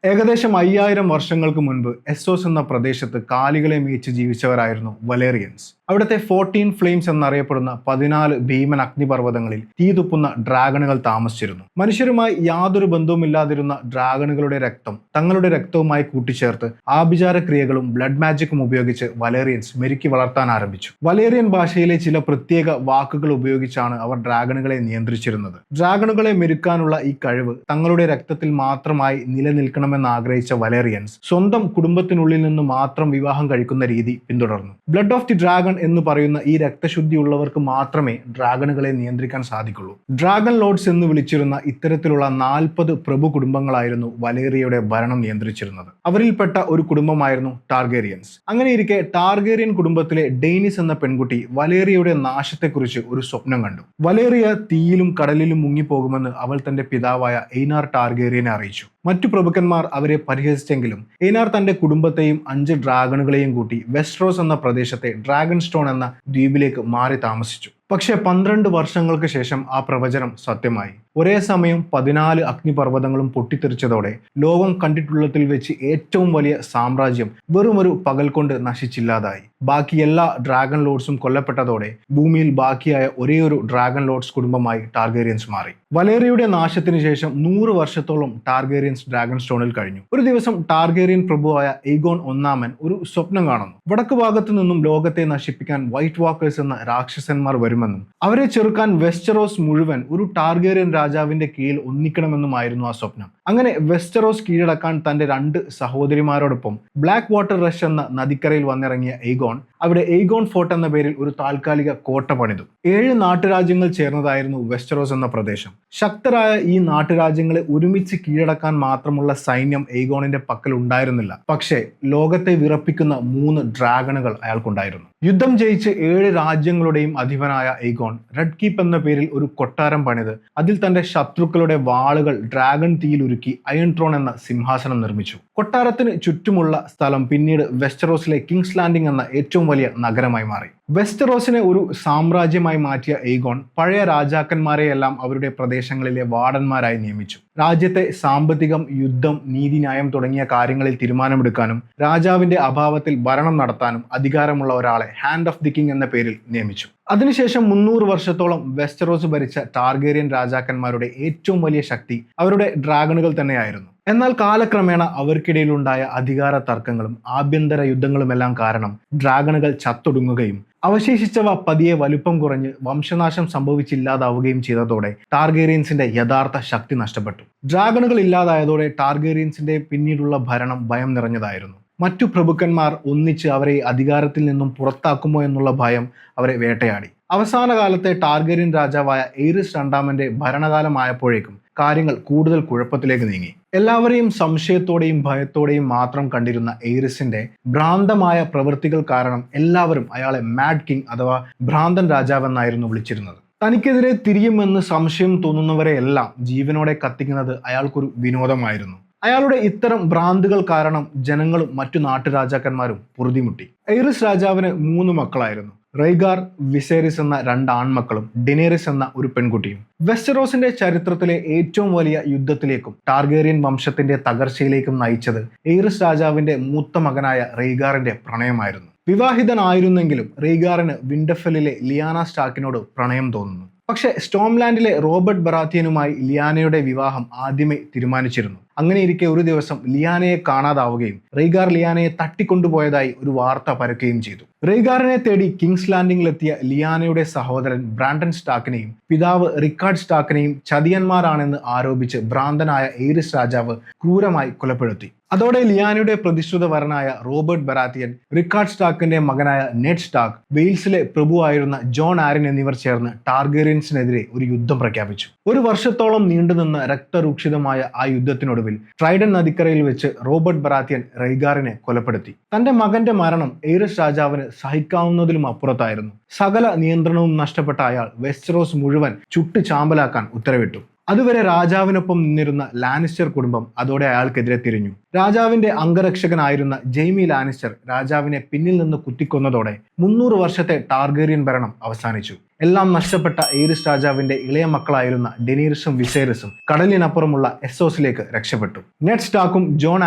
ഏകദേശം 5000 വർഷങ്ങൾക്ക് മുൻപ് എസ്സോസ് എന്ന പ്രദേശത്ത് കാലികളെ മേയിച്ച് ജീവിച്ചവരായിരുന്നു വലേറിയൻസ്. അവിടുത്തെ 14 ഫ്ലെയിംസ് എന്നറിയപ്പെടുന്ന 14 ഭീമൻ അഗ്നിപർവ്വതങ്ങളിൽ തീതുപ്പുന്ന ഡ്രാഗണുകൾ താമസിച്ചിരുന്നു. മനുഷ്യരുമായി യാതൊരു ബന്ധവുമില്ലാതിരുന്ന ഡ്രാഗണുകളുടെ രക്തം തങ്ങളുടെ രക്തവുമായി കൂട്ടിച്ചേർത്ത് ആഭിചാര ക്രിയകളും ബ്ലഡ് മാജിക്കും ഉപയോഗിച്ച് വലേറിയൻസ് മെരുക്കി വളർത്താൻ ആരംഭിച്ചു. വലേറിയൻ ഭാഷയിലെ ചില പ്രത്യേക വാക്കുകൾ ഉപയോഗിച്ചാണ് അവർ ഡ്രാഗണുകളെ നിയന്ത്രിച്ചിരുന്നത്. ഡ്രാഗണുകളെ മെരുക്കാനുള്ള ഈ കഴിവ് തങ്ങളുടെ രക്തത്തിൽ മാത്രമായി നിലനിൽക്കണമെന്ന് ആഗ്രഹിച്ച വലേറിയൻസ് സ്വന്തം കുടുംബത്തിനുള്ളിൽ നിന്ന് മാത്രം വിവാഹം കഴിക്കുന്ന രീതി പിന്തുടർന്നു. ബ്ലഡ് ഓഫ് ദി ഡ്രാഗൺ എന്ന് പറയുന്ന ഈ രക്തശുദ്ധിയുള്ളവർക്ക് മാത്രമേ ഡ്രാഗണുകളെ നിയന്ത്രിക്കാൻ സാധിക്കുള്ളൂ. ഡ്രാഗൺ ലോർഡ്സ് എന്ന് വിളിച്ചിരുന്ന ഇത്തരത്തിലുള്ള 40 പ്രഭു കുടുംബങ്ങളായിരുന്നു വലേറിയയുടെ ഭരണം നിയന്ത്രിച്ചിരുന്നത്. അവരിൽപ്പെട്ട ഒരു കുടുംബമായിരുന്നു ടാർഗേറിയൻസ്. അങ്ങനെയിരിക്കെ ടാർഗേറിയൻ കുടുംബത്തിലെ ഡെയ്നിസ് എന്ന പെൺകുട്ടി വലേറിയയുടെ നാശത്തെക്കുറിച്ച് ഒരു സ്വപ്നം കണ്ടു. വലേറിയ തീയിലും കടലിലും മുങ്ങിപ്പോകുമെന്ന് അവൾ തന്റെ പിതാവായ എയ്നാർ ടാർഗേറിയനെ അറിയിച്ചു. മറ്റു പ്രഭുക്കന്മാർ അവരെ പരിഹസിച്ചെങ്കിലും എയ്നാർ തന്റെ കുടുംബത്തെയും 5 ഡ്രാഗണുകളെയും കൂട്ടി വെസ്റ്റ്രോസ് എന്ന പ്രദേശത്തെ ഡ്രാഗൺ സ്റ്റോൺ എന്ന ദ്വീപിലേക്ക് മാറി താമസിച്ചു. പക്ഷേ 12 വർഷങ്ങൾക്ക് ശേഷം ആ പ്രവചനം സത്യമായി. ഒരേ സമയം 14 അഗ്നിപർവ്വതങ്ങളും പൊട്ടിത്തെറിച്ചതോടെ ലോകം കണ്ടിട്ടുള്ളതിൽ വെച്ച് ഏറ്റവും വലിയ സാമ്രാജ്യം വെറുമൊരു പകൽ കൊണ്ട് നശിച്ചില്ലാതായി. ബാക്കി എല്ലാ ഡ്രാഗൺ ലോർഡ്സും കൊല്ലപ്പെട്ടതോടെ ഭൂമിയിൽ ബാക്കിയായ ഒരേയൊരു ഡ്രാഗൺ ലോർഡ്സ് കുടുംബമായി ടാർഗേറിയൻസ് മാറി. വലേറിയയുടെ നാശത്തിന് ശേഷം 100 വർഷത്തോളം ടാർഗേറിയൻസ് ഡ്രാഗൺ സ്റ്റോണിൽ കഴിഞ്ഞു. ഒരു ദിവസം ടാർഗേറിയൻ പ്രഭുവായ എയ്ഗോൺ ഒന്നാമൻ ഒരു സ്വപ്നം കാണുന്നു. വടക്ക് ഭാഗത്തു നിന്നും ലോകത്തെ നശിപ്പിക്കാൻ വൈറ്റ് വാക്കേഴ്സ് എന്ന രാക്ഷസന്മാർ വരുമെന്നും അവരെ ചെറുക്കാൻ വെസ്റ്ററോസ് മുഴുവൻ ഒരു ടാർഗേറിയൻ രാജാവിന്റെ കീഴിൽ ഒന്നിക്കണമെന്നുമായിരുന്നു ആ സ്വപ്നം. അങ്ങനെ വെസ്റ്ററോസ് കീഴടക്കാൻ തന്റെ 2 സഹോദരിമാരോടൊപ്പം ബ്ലാക്ക് വാട്ടർ റഷ് എന്ന നദിക്കരയിൽ വന്നിറങ്ങിയ എയ്ഗോൺ അവിടെ എയ്ഗോൺ ഫോർട്ട് എന്ന പേരിൽ ഒരു താൽക്കാലിക കോട്ട പണിതു. 7 നാട്ടുരാജ്യങ്ങൾ ചേർന്നതായിരുന്നു വെസ്റ്ററോസ് എന്ന പ്രദേശം. ശക്തരായ ഈ നാട്ടുരാജ്യങ്ങളെ ഒരുമിച്ച് കീഴടക്കാൻ മാത്രമുള്ള സൈന്യം എയ്ഗോണിന്റെ പക്കൽ ഉണ്ടായിരുന്നില്ല. പക്ഷേ ലോകത്തെ വിറപ്പിക്കുന്ന 3 ഡ്രാഗണുകൾ അയാൾക്കുണ്ടായിരുന്നു. യുദ്ധം ജയിച്ച് 7 രാജ്യങ്ങളുടെയും അധിപനായ എയ്ഗോൺ റെഡ് കീപ്പ് എന്ന പേരിൽ ഒരു കൊട്ടാരം പണിത് അതിൽ തന്റെ ശത്രുക്കളുടെ വാളുകൾ ഡ്രാഗൺ തീയിൽ ഉരുക്കി അയൺ ട്രോൺ എന്ന സിംഹാസനം നിർമ്മിച്ചു. കൊട്ടാരത്തിന് ചുറ്റുമുള്ള സ്ഥലം പിന്നീട് വെസ്റ്ററോസിലെ കിങ്സ് ലാൻഡിംഗ് എന്ന ഏറ്റവും വലിയ നഗരമായി മാറി. വെസ്റ്ററോസിനെ ഒരു സാമ്രാജ്യമായി മാറ്റിയ എയ്ഗോൺ പഴയ രാജാക്കന്മാരെയെല്ലാം അവരുടെ പ്രദേശങ്ങളിലെ വാർഡന്മാരായി നിയമിച്ചു. രാജ്യത്തെ സാമ്പത്തികം, യുദ്ധം, നീതിന്യായം തുടങ്ങിയ കാര്യങ്ങളിൽ തീരുമാനമെടുക്കാനും രാജാവിന്റെ അഭാവത്തിൽ ഭരണം നടത്താനും അധികാരമുള്ള ഒരാളെ ഹാൻഡ് ഓഫ് ദി കിങ് എന്ന പേരിൽ നിയമിച്ചു. അതിനുശേഷം 300 വർഷത്തോളം വെസ്റ്ററോസ് ഭരിച്ച ടാർഗേറിയൻ രാജാക്കന്മാരുടെ ഏറ്റവും വലിയ ശക്തി അവരുടെ ഡ്രാഗണുകൾ തന്നെയായിരുന്നു. എന്നാൽ കാലക്രമേണ അവർക്കിടയിലുണ്ടായ അധികാര തർക്കങ്ങളും ആഭ്യന്തര യുദ്ധങ്ങളുമെല്ലാം കാരണം ഡ്രാഗണുകൾ ചത്തൊടുങ്ങുകയും അവശേഷിച്ചവ പതിയെ വലുപ്പം കുറഞ്ഞ് വംശനാശം സംഭവിച്ചില്ലാതാവുകയും ചെയ്തതോടെ ടാർഗേറിയൻസിന്റെ യഥാർത്ഥ ശക്തി നഷ്ടപ്പെട്ടു. ഡ്രാഗണുകൾ ഇല്ലാതായതോടെ ടാർഗേറിയൻസിന്റെ പിന്നീടുള്ള ഭരണം ഭയം നിറഞ്ഞതായിരുന്നു. മറ്റു പ്രഭുക്കന്മാർ ഒന്നിച്ച് അവരെ അധികാരത്തിൽ നിന്നും പുറത്താക്കുമോ എന്നുള്ള ഭയം അവരെ വേട്ടയാടി. അവസാന കാലത്തെ ടാർഗേറിയൻ രാജാവായ എയ്റിസ് രണ്ടാമന്റെ ഭരണകാലമായപ്പോഴേക്കും കാര്യങ്ങൾ കൂടുതൽ കുഴപ്പത്തിലേക്ക് നീങ്ങി. എല്ലാവരെയും സംശയത്തോടെയും ഭയത്തോടെയും മാത്രം കണ്ടിരുന്ന എയ്റിസിന്റെ ഭ്രാന്തമായ പ്രവൃത്തികൾ കാരണം എല്ലാവരും അയാളെ മാഡ് കിങ് അഥവാ ഭ്രാന്തൻ രാജാവെന്നായിരുന്നു വിളിച്ചിരുന്നത്. തനിക്കെതിരെ തിരിയുമെന്ന് സംശയം തോന്നുന്നവരെയെല്ലാം ജീവനോടെ കത്തിക്കുന്നത് അയാൾക്കൊരു വിനോദമായിരുന്നു. അയാളുടെ ഇത്തരം ഭ്രാന്തുകൾ കാരണം ജനങ്ങളും മറ്റു നാട്ടുരാജാക്കന്മാരും പൊറുതിമുട്ടി. എയ്റിസ് രാജാവിന് 3 മക്കളായിരുന്നു. റെയ്ഗാർ, വിസേരിസ് എന്ന 2 ആൺമക്കളും ഡെനേറിസ് എന്ന ഒരു പെൺകുട്ടിയും. വെസ്റ്ററോസിന്റെ ചരിത്രത്തിലെ ഏറ്റവും വലിയ യുദ്ധത്തിലേക്കും ടാർഗേറിയൻ വംശത്തിന്റെ തകർച്ചയിലേക്കും നയിച്ചത് എയ്റിസ് രാജാവിന്റെ മൂത്ത മകനായ റെയ്ഗാറിന്റെ പ്രണയമായിരുന്നു. വിവാഹിതനായിരുന്നെങ്കിലും റെയ്ഗാറിന് വിൻഡർഫെല്ലിലെ ലിയാന സ്റ്റാർക്കിനോട് പ്രണയം തോന്നുന്നു. പക്ഷേ സ്റ്റോംലാൻഡിലെ റോബർട്ട് ബറാത്തിയനുമായി ലിയാനയുടെ വിവാഹം ആദ്യമേ തീരുമാനിച്ചിരുന്നു. അങ്ങനെയിരിക്കെ ഒരു ദിവസം ലിയാനയെ കാണാതാവുകയും റെയ്ഗാർ ലിയാനയെ തട്ടിക്കൊണ്ടുപോയതായി ഒരു വാർത്ത പരക്കുകയും ചെയ്തു. റെയ്ഗാറിനെ തേടി കിങ്സ് ലാൻഡിംഗിലെത്തിയ ലിയാനയുടെ സഹോദരൻ ബ്രാൻഡൻ സ്റ്റാക്കിനെയും പിതാവ് റിക്കാർഡ് സ്റ്റാക്കിനെയും ചതിയന്മാരാണെന്ന് ആരോപിച്ച് ഭ്രാന്തനായ എയ്റിസ് രാജാവ് ക്രൂരമായി കൊലപ്പെടുത്തി. അതോടെ ലിയാനയുടെ പ്രതിശ്രുതവരനായ റോബർട്ട് ബറാത്തിയൻ, റിക്കാർഡ് സ്റ്റാക്കിന്റെ മകനായ നെഡ് സ്റ്റാക്ക്, വെയിൽസിലെ പ്രഭുവായിരുന്ന ജോൺ ആരൻ എന്നിവർ ചേർന്ന് ടാർഗേറിയൻസിനെതിരെ ഒരു യുദ്ധം പ്രഖ്യാപിച്ചു. 1 വർഷത്തോളം നീണ്ടുനിന്ന രക്തരൂക്ഷിതമായ ആ യുദ്ധത്തിനൊടുവിൽ ട്രൈഡൻ നദിക്കരയിൽ വെച്ച് റോബർട്ട് ബറാത്തിയൻ റെയ്ഗാറിനെ കൊലപ്പെടുത്തി. തന്റെ മകന്റെ മരണം എയ്റിസ് രാജാവിന് സഹിക്കാവുന്നതിലും അപ്പുറത്തായിരുന്നു. സകല നിയന്ത്രണവും നഷ്ടപ്പെട്ട അയാൾ വെസ്റ്ററോസ് മുഴുവൻ ചുട്ട് ചാമ്പലാക്കാൻ ഉത്തരവിട്ടു. അതുവരെ രാജാവിനൊപ്പം നിന്നിരുന്ന ലാനിസ്റ്റർ കുടുംബം അതോടെ അയാൾക്കെതിരെ തിരിഞ്ഞു. രാജാവിന്റെ അംഗരക്ഷകനായിരുന്ന ജെയ്മി ലാനിസ്റ്റർ രാജാവിനെ പിന്നിൽ നിന്ന് കുത്തിക്കൊന്നതോടെ 300 വർഷത്തെ ടാർഗേറിയൻ ഭരണം അവസാനിച്ചു. എല്ലാം നഷ്ടപ്പെട്ട എയ്റിസ് രാജാവിന്റെ ഇളയ മക്കളായിരുന്ന ഡെനീറിസും വിസേരിസും കടലിനപ്പുറമുള്ള എസ്സോസിലേക്ക് രക്ഷപ്പെട്ടു. നെഡ് സ്റ്റാർക്കും ജോൺ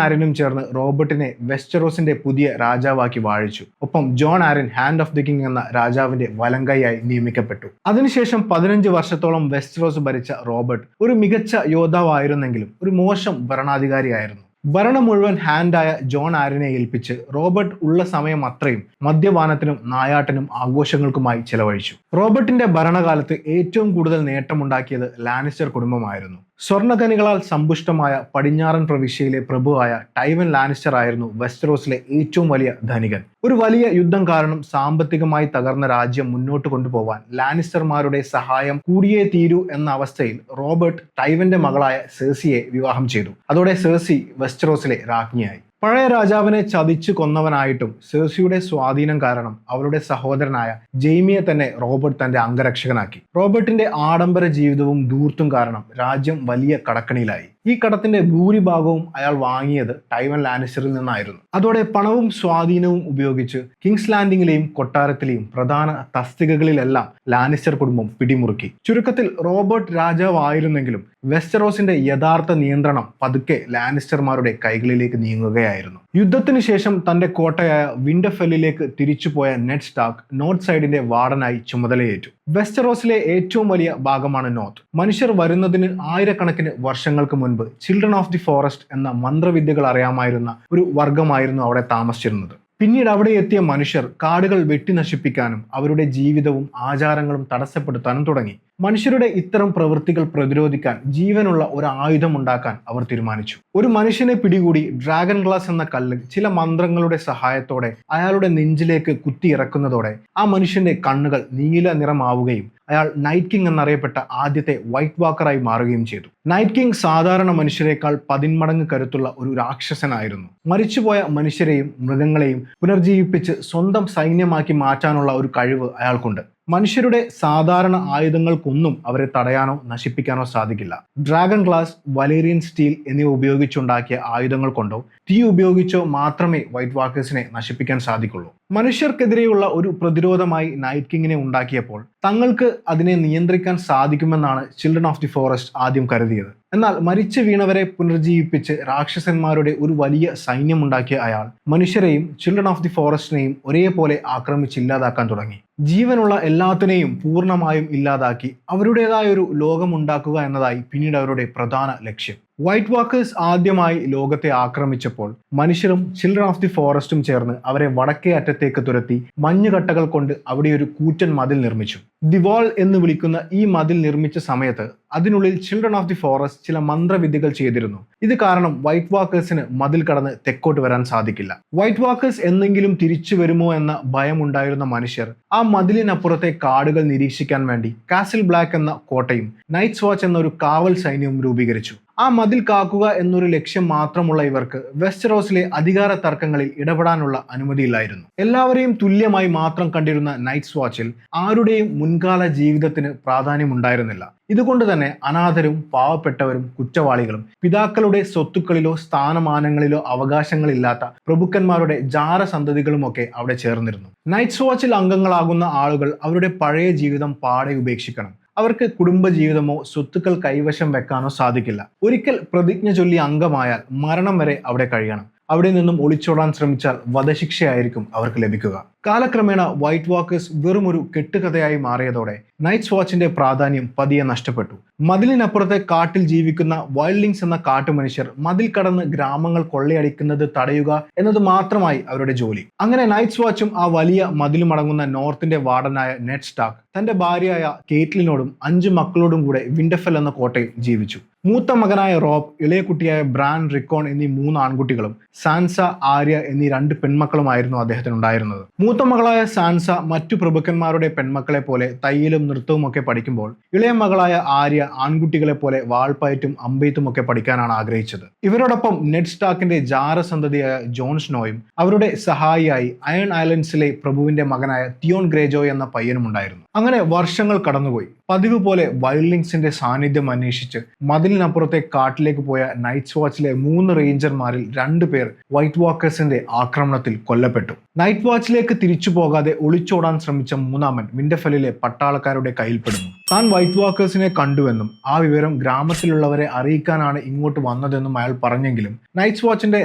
ആരനും ചേർന്ന് റോബർട്ടിനെ വെസ്റ്ററോസിന്റെ പുതിയ രാജാവാക്കി വാഴിച്ചു. ഒപ്പം Jon Arryn Hand of the King എന്ന രാജാവിന്റെ വലങ്കൈയായി നിയമിക്കപ്പെട്ടു. അതിനുശേഷം 15 വർഷത്തോളം വെസ്റ്ററോസ് ഭരിച്ച റോബർട്ട് ഒരു മികച്ച യോദ്ധാവായിരുന്നെങ്കിലും ഒരു മോശം ഭരണാധികാരിയായിരുന്നു. ഭരണം മുഴുവൻ ഹാൻഡായ ജോൺ ആരനെ ഏൽപ്പിച്ച് റോബർട്ട് ഉള്ള സമയം അത്രയും മദ്യപാനത്തിനും നായാട്ടിനും ആഘോഷങ്ങൾക്കുമായി ചെലവഴിച്ചു. റോബർട്ടിന്റെ ഭരണകാലത്ത് ഏറ്റവും കൂടുതൽ നേട്ടമുണ്ടാക്കിയത് ലാനിസ്റ്റർ കുടുംബമായിരുന്നു. സ്വർണ്ണഖനികളാൽ സമ്പുഷ്ടമായ പടിഞ്ഞാറൻ പ്രവിശ്യയിലെ പ്രഭുവായ ടൈവൻ ലാനിസ്റ്റർ ആയിരുന്നു വെസ്റ്ററോസിലെ ഏറ്റവും വലിയ ധനികൻ. ഒരു വലിയ യുദ്ധം കാരണം സാമ്പത്തികമായി തകർന്ന രാജ്യം മുന്നോട്ട് കൊണ്ടുപോവാൻ ലാനിസ്റ്റർമാരുടെ സഹായം കൂടിയേ തീരൂ എന്ന അവസ്ഥയിൽ റോബർട്ട് ടൈവന്റെ മകളായ സെർസിയെ വിവാഹം ചെയ്തു. അതോടെ സെർസി വെസ്റ്ററോസിലെ രാജ്ഞിയായി. പഴയ രാജാവിനെ ചതിച്ചു കൊന്നവനായിട്ടും സെർസിയുടെ സ്വാധീനം കാരണം അവളുടെ സഹോദരനായ ജെയ്മിയെ തന്നെ റോബർട്ട് തന്റെ അംഗരക്ഷകനാക്കി. റോബർട്ടിന്റെ ആഡംബര ജീവിതവും ധൂർത്തും കാരണം രാജ്യം വലിയ കടക്കണിയിലായി. ഈ കടത്തിന്റെ ഭൂരിഭാഗവും അയാൾ വാങ്ങിയത് ടൈവൻ ലാനിസ്റ്ററിൽ നിന്നായിരുന്നു. അതോടെ പണവും സ്വാധീനവും ഉപയോഗിച്ച് കിങ്സ് ലാൻഡിങ്ങിലെയും കൊട്ടാരത്തിലെയും പ്രധാന തസ്തികകളിലെല്ലാം ലാനിസ്റ്റർ കുടുംബം പിടിമുറുക്കി. ചുരുക്കത്തിൽ റോബർട്ട് രാജാവായിരുന്നെങ്കിലും വെസ്റ്ററോസിന്റെ യഥാർത്ഥ നിയന്ത്രണം പതുക്കെ ലാനിസ്റ്റർമാരുടെ കൈകളിലേക്ക് നീങ്ങുകയായിരുന്നു. യുദ്ധത്തിന് ശേഷം തന്റെ കോട്ടയായ വിൻഡർഫെല്ലിലേക്ക് തിരിച്ചുപോയ നെഡ് സ്റ്റാർക്ക് നോർത്ത് സൈഡിന്റെ വാർഡനായി ചുമതലയേറ്റു. വെസ്റ്ററോസിലെ ഏറ്റവും വലിയ ഭാഗമാണ് നോർത്ത്. മനുഷ്യർ വരുന്നതിന് ആയിരക്കണക്കിന് വർഷങ്ങൾക്ക് മുൻപ് ചിൽഡ്രൻ ഓഫ് ദി ഫോറസ്റ്റ് എന്ന മന്ത്രവിദ്യകൾ അറിയാമായിരുന്ന ഒരു വർഗമായിരുന്നു അവിടെ താമസിച്ചിരുന്നത്. പിന്നീട് അവിടെ എത്തിയ മനുഷ്യർ കാടുകൾ വെട്ടി നശിപ്പിക്കാനും അവരുടെ ജീവിതവും ആചാരങ്ങളും തടസ്സപ്പെടുത്താനും തുടങ്ങി. മനുഷ്യരുടെ ഇത്തരം പ്രവൃത്തികൾ പ്രതിരോധിക്കാൻ ജീവനുള്ള ഒരു ആയുധം ഉണ്ടാക്കാൻ അവർ തീരുമാനിച്ചു. ഒരു മനുഷ്യനെ പിടികൂടി ഡ്രാഗൺ ഗ്ലാസ് എന്ന കല്ല് ചില മന്ത്രങ്ങളുടെ സഹായത്തോടെ അയാളുടെ നെഞ്ചിലേക്ക് കുത്തിയിറക്കുന്നതോടെ ആ മനുഷ്യന്റെ കണ്ണുകൾ നീല നിറമാവുകയും അയാൾ നൈറ്റ് കിങ് എന്നറിയപ്പെട്ട ആദ്യത്തെ വൈറ്റ് വാക്കറായി മാറുകയും ചെയ്തു. നൈറ്റ് കിങ് സാധാരണ മനുഷ്യരെക്കാൾ 10 മടങ്ങ് കരുത്തുള്ള ഒരു രാക്ഷസനായിരുന്നു. മരിച്ചുപോയ മനുഷ്യരെയും മൃഗങ്ങളെയും പുനർജീവിപ്പിച്ച് സ്വന്തം സൈന്യമാക്കി മാറ്റാനുള്ള ഒരു കഴിവ് അയാൾക്കുണ്ട്. മനുഷ്യരുടെ സാധാരണ ആയുധങ്ങൾക്കൊന്നും അവരെ തടയാനോ നശിപ്പിക്കാനോ സാധിക്കില്ല. ഡ്രാഗൺ ഗ്ലാസ്, വലേറിയൻ സ്റ്റീൽ എന്നിവ ഉപയോഗിച്ചുണ്ടാക്കിയ ആയുധങ്ങൾ കൊണ്ടോ തീ ഉപയോഗിച്ചോ മാത്രമേ വൈറ്റ് വാക്കേഴ്സിനെ നശിപ്പിക്കാൻ സാധിക്കുള്ളൂ. മനുഷ്യർക്കെതിരെയുള്ള ഒരു പ്രതിരോധമായി നൈറ്റ് കിങ്ങിനെ ഉണ്ടാക്കിയപ്പോൾ തങ്ങൾക്ക് അതിനെ നിയന്ത്രിക്കാൻ സാധിക്കുമെന്നാണ് ചിൽഡ്രൻ ഓഫ് ദി ഫോറസ്റ്റ് ആദ്യം കരുതിയത്. എന്നാൽ മരിച്ചു വീണവരെ പുനർജീവിപ്പിച്ച് രാക്ഷസന്മാരുടെ ഒരു വലിയ സൈന്യമുണ്ടാക്കിയ അയാൾ മനുഷ്യരെയും ചിൽഡ്രൻ ഓഫ് ദി ഫോറസ്റ്റിനെയും ഒരേപോലെ ആക്രമിച്ച് ഇല്ലാതാക്കാൻ തുടങ്ങി. ജീവനുള്ള എല്ലാത്തിനെയും പൂർണ്ണമായും ഇല്ലാതാക്കി അവരുടേതായ ഒരു ലോകമുണ്ടാക്കുക എന്നതായി പിന്നീട് അവരുടെ പ്രധാന ലക്ഷ്യം. വൈറ്റ് വാക്കേഴ്സ് ആദ്യമായി ലോകത്തെ ആക്രമിച്ചപ്പോൾ മനുഷ്യരും ചിൽഡ്രൻ ഓഫ് ദി ഫോറസ്റ്റും ചേർന്ന് അവരെ വടക്കേ അറ്റത്തേക്ക് തുരത്തി മഞ്ഞുകട്ടകൾ കൊണ്ട് അവിടെ ഒരു കൂറ്റൻ മതിൽ നിർമ്മിച്ചു. ദി വാൾ എന്ന് വിളിക്കുന്ന ഈ മതിൽ നിർമ്മിച്ച സമയത്ത് അതിനുള്ളിൽ ചിൽഡ്രൻ ഓഫ് ദി ഫോറസ്റ്റ് ചില മന്ത്രവിദ്യകൾ ചെയ്തിരുന്നു. ഇത് കാരണം വൈറ്റ് വാക്കേഴ്സിന് മതിൽ കടന്ന് തെക്കോട്ട് വരാൻ സാധിക്കില്ല. വൈറ്റ് വാക്കേഴ്സ് എന്തെങ്കിലും തിരിച്ചു വരുമോ എന്ന ഭയമുണ്ടായിരുന്ന മനുഷ്യർ ആ മതിലിനപ്പുറത്തെ കാടുകൾ നിരീക്ഷിക്കാൻ വേണ്ടി കാസിൽ ബ്ലാക്ക് എന്ന കോട്ടയും നൈറ്റ്സ് വാച്ച് എന്ന ഒരു കാവൽ സൈന്യവും രൂപീകരിച്ചു. ആ മതിൽ കാക്കുക എന്നൊരു ലക്ഷ്യം മാത്രമുള്ള ഇവർക്ക് വെസ്റ്ററോസിലെ അധികാര തർക്കങ്ങളിൽ ഇടപെടാനുള്ള അനുമതിയില്ലായിരുന്നു. എല്ലാവരെയും തുല്യമായി മാത്രം കണ്ടിരുന്ന നൈറ്റ്സ് വാച്ചിൽ ആരുടെയും മുൻകാല ജീവിതത്തിന് പ്രാധാന്യമുണ്ടായിരുന്നില്ല. ഇതുകൊണ്ട് തന്നെ അനാഥരും പാവപ്പെട്ടവരും കുറ്റവാളികളും പിതാക്കളുടെ സ്വത്തുക്കളിലോ സ്ഥാനമാനങ്ങളിലോ അവകാശങ്ങളില്ലാത്ത പ്രഭുക്കന്മാരുടെ ജാരസന്തതികളുമൊക്കെ അവിടെ ചേർന്നിരുന്നു. നൈറ്റ്സ് വാച്ചിൽ അംഗങ്ങളാകുന്ന ആളുകൾ അവരുടെ പഴയ ജീവിതം പാടെ ഉപേക്ഷിക്കണം. അവർക്ക് കുടുംബജീവിതമോ സ്വത്തുക്കൾ കൈവശം വെക്കാനോ സാധിക്കില്ല. ഒരിക്കൽ പ്രതിജ്ഞ ചൊല്ലി അംഗമായാൽ മരണം വരെ അവിടെ കഴിയണം. അവിടെ നിന്നും ഒളിച്ചോടാൻ ശ്രമിച്ചാൽ വധശിക്ഷയായിരിക്കും അവർക്ക് ലഭിക്കുക. കാലക്രമേണ വൈറ്റ് വാക്കേഴ്സ് വെറും ഒരു കെട്ടുകഥയായി മാറിയതോടെ നൈറ്റ്സ് വാച്ചിന്റെ പ്രാധാന്യം പതിയെ നഷ്ടപ്പെട്ടു. മതിലിനപ്പുറത്തെ കാട്ടിൽ ജീവിക്കുന്ന വൈൽഡിങ്സ് എന്ന കാട്ടുമനുഷ്യർ മതിൽ കടന്ന് ഗ്രാമങ്ങൾ കൊള്ളയടിക്കുന്നത് തടയുക എന്നത് മാത്രമായി അവരുടെ ജോലി. അങ്ങനെ നൈറ്റ്സ് വാച്ചും ആ വലിയ മതിലുമടങ്ങുന്ന നോർത്തിന്റെ വാർഡനായ നെഡ് സ്റ്റാർക്ക് തന്റെ ഭാര്യയായ കേറ്റ്ലിനോടും 5 മക്കളോടും കൂടെ വിൻഡർഫെൽ എന്ന കോട്ടയിൽ ജീവിച്ചു. മൂത്ത മകനായ റോബ്, ഇളയ കുട്ടിയായ ബ്രാൻ, റിക്കോൺ എന്നീ 3 ആൺകുട്ടികളും സാൻസ, ആര്യ എന്നീ 2 പെൺമക്കളുമായിരുന്നു അദ്ദേഹത്തിന് ഉണ്ടായിരുന്നത്. മൂത്ത മകളായ സാൻസ മറ്റു പ്രഭുക്കന്മാരുടെ പെൺമക്കളെ പോലെ തയ്യലും നൃത്തവും ഒക്കെ പഠിക്കുമ്പോൾ ഇളയ മകളായ ആര്യ ആൺകുട്ടികളെ പോലെ വാൾപ്പയറ്റും അമ്പെയ്ത്തും ഒക്കെ പഠിക്കാനാണ് ആഗ്രഹിച്ചത്. ഇവരോടൊപ്പം നെഡ് സ്റ്റാർക്കിന്റെ ജാരസന്തതിയായ ജോൺ സ്നോയും അവരുടെ സഹായിയായി അയൺ ഐലൻഡ്സിലെ പ്രഭുവിന്റെ മകനായ തിയോൺ ഗ്രേജോയ് എന്ന പയ്യനും ഉണ്ടായിരുന്നു. അങ്ങനെ വർഷങ്ങൾ കടന്നുപോയി. പതിവ് പോലെ വൈൽഡ്ലിങ്സിന്റെ സാന്നിധ്യം അന്വേഷിച്ച് മതിലിനപ്പുറത്തെ കാട്ടിലേക്ക് പോയ നൈറ്റ് വാച്ചിലെ 3 റേഞ്ചർമാരിൽ 2 പേർ വൈറ്റ് വാക്കേഴ്സിന്റെ ആക്രമണത്തിൽ കൊല്ലപ്പെട്ടു. നൈറ്റ് വാച്ചിലേക്ക് തിരിച്ചു പോകാതെ ഒളിച്ചോടാൻ ശ്രമിച്ച മൂന്നാമൻ വിന്റർഫെല്ലിലെ പട്ടാളക്കാരുടെ കയ്യിൽപ്പെടുന്നു. താൻ വൈറ്റ് വാക്കേഴ്സിനെ കണ്ടുവെന്നും ആ വിവരം ഗ്രാമത്തിലുള്ളവരെ അറിയിക്കാനാണ് ഇങ്ങോട്ട് വന്നതെന്നും അയാൾ പറഞ്ഞെങ്കിലും നൈറ്റ് വാച്ചിന്റെ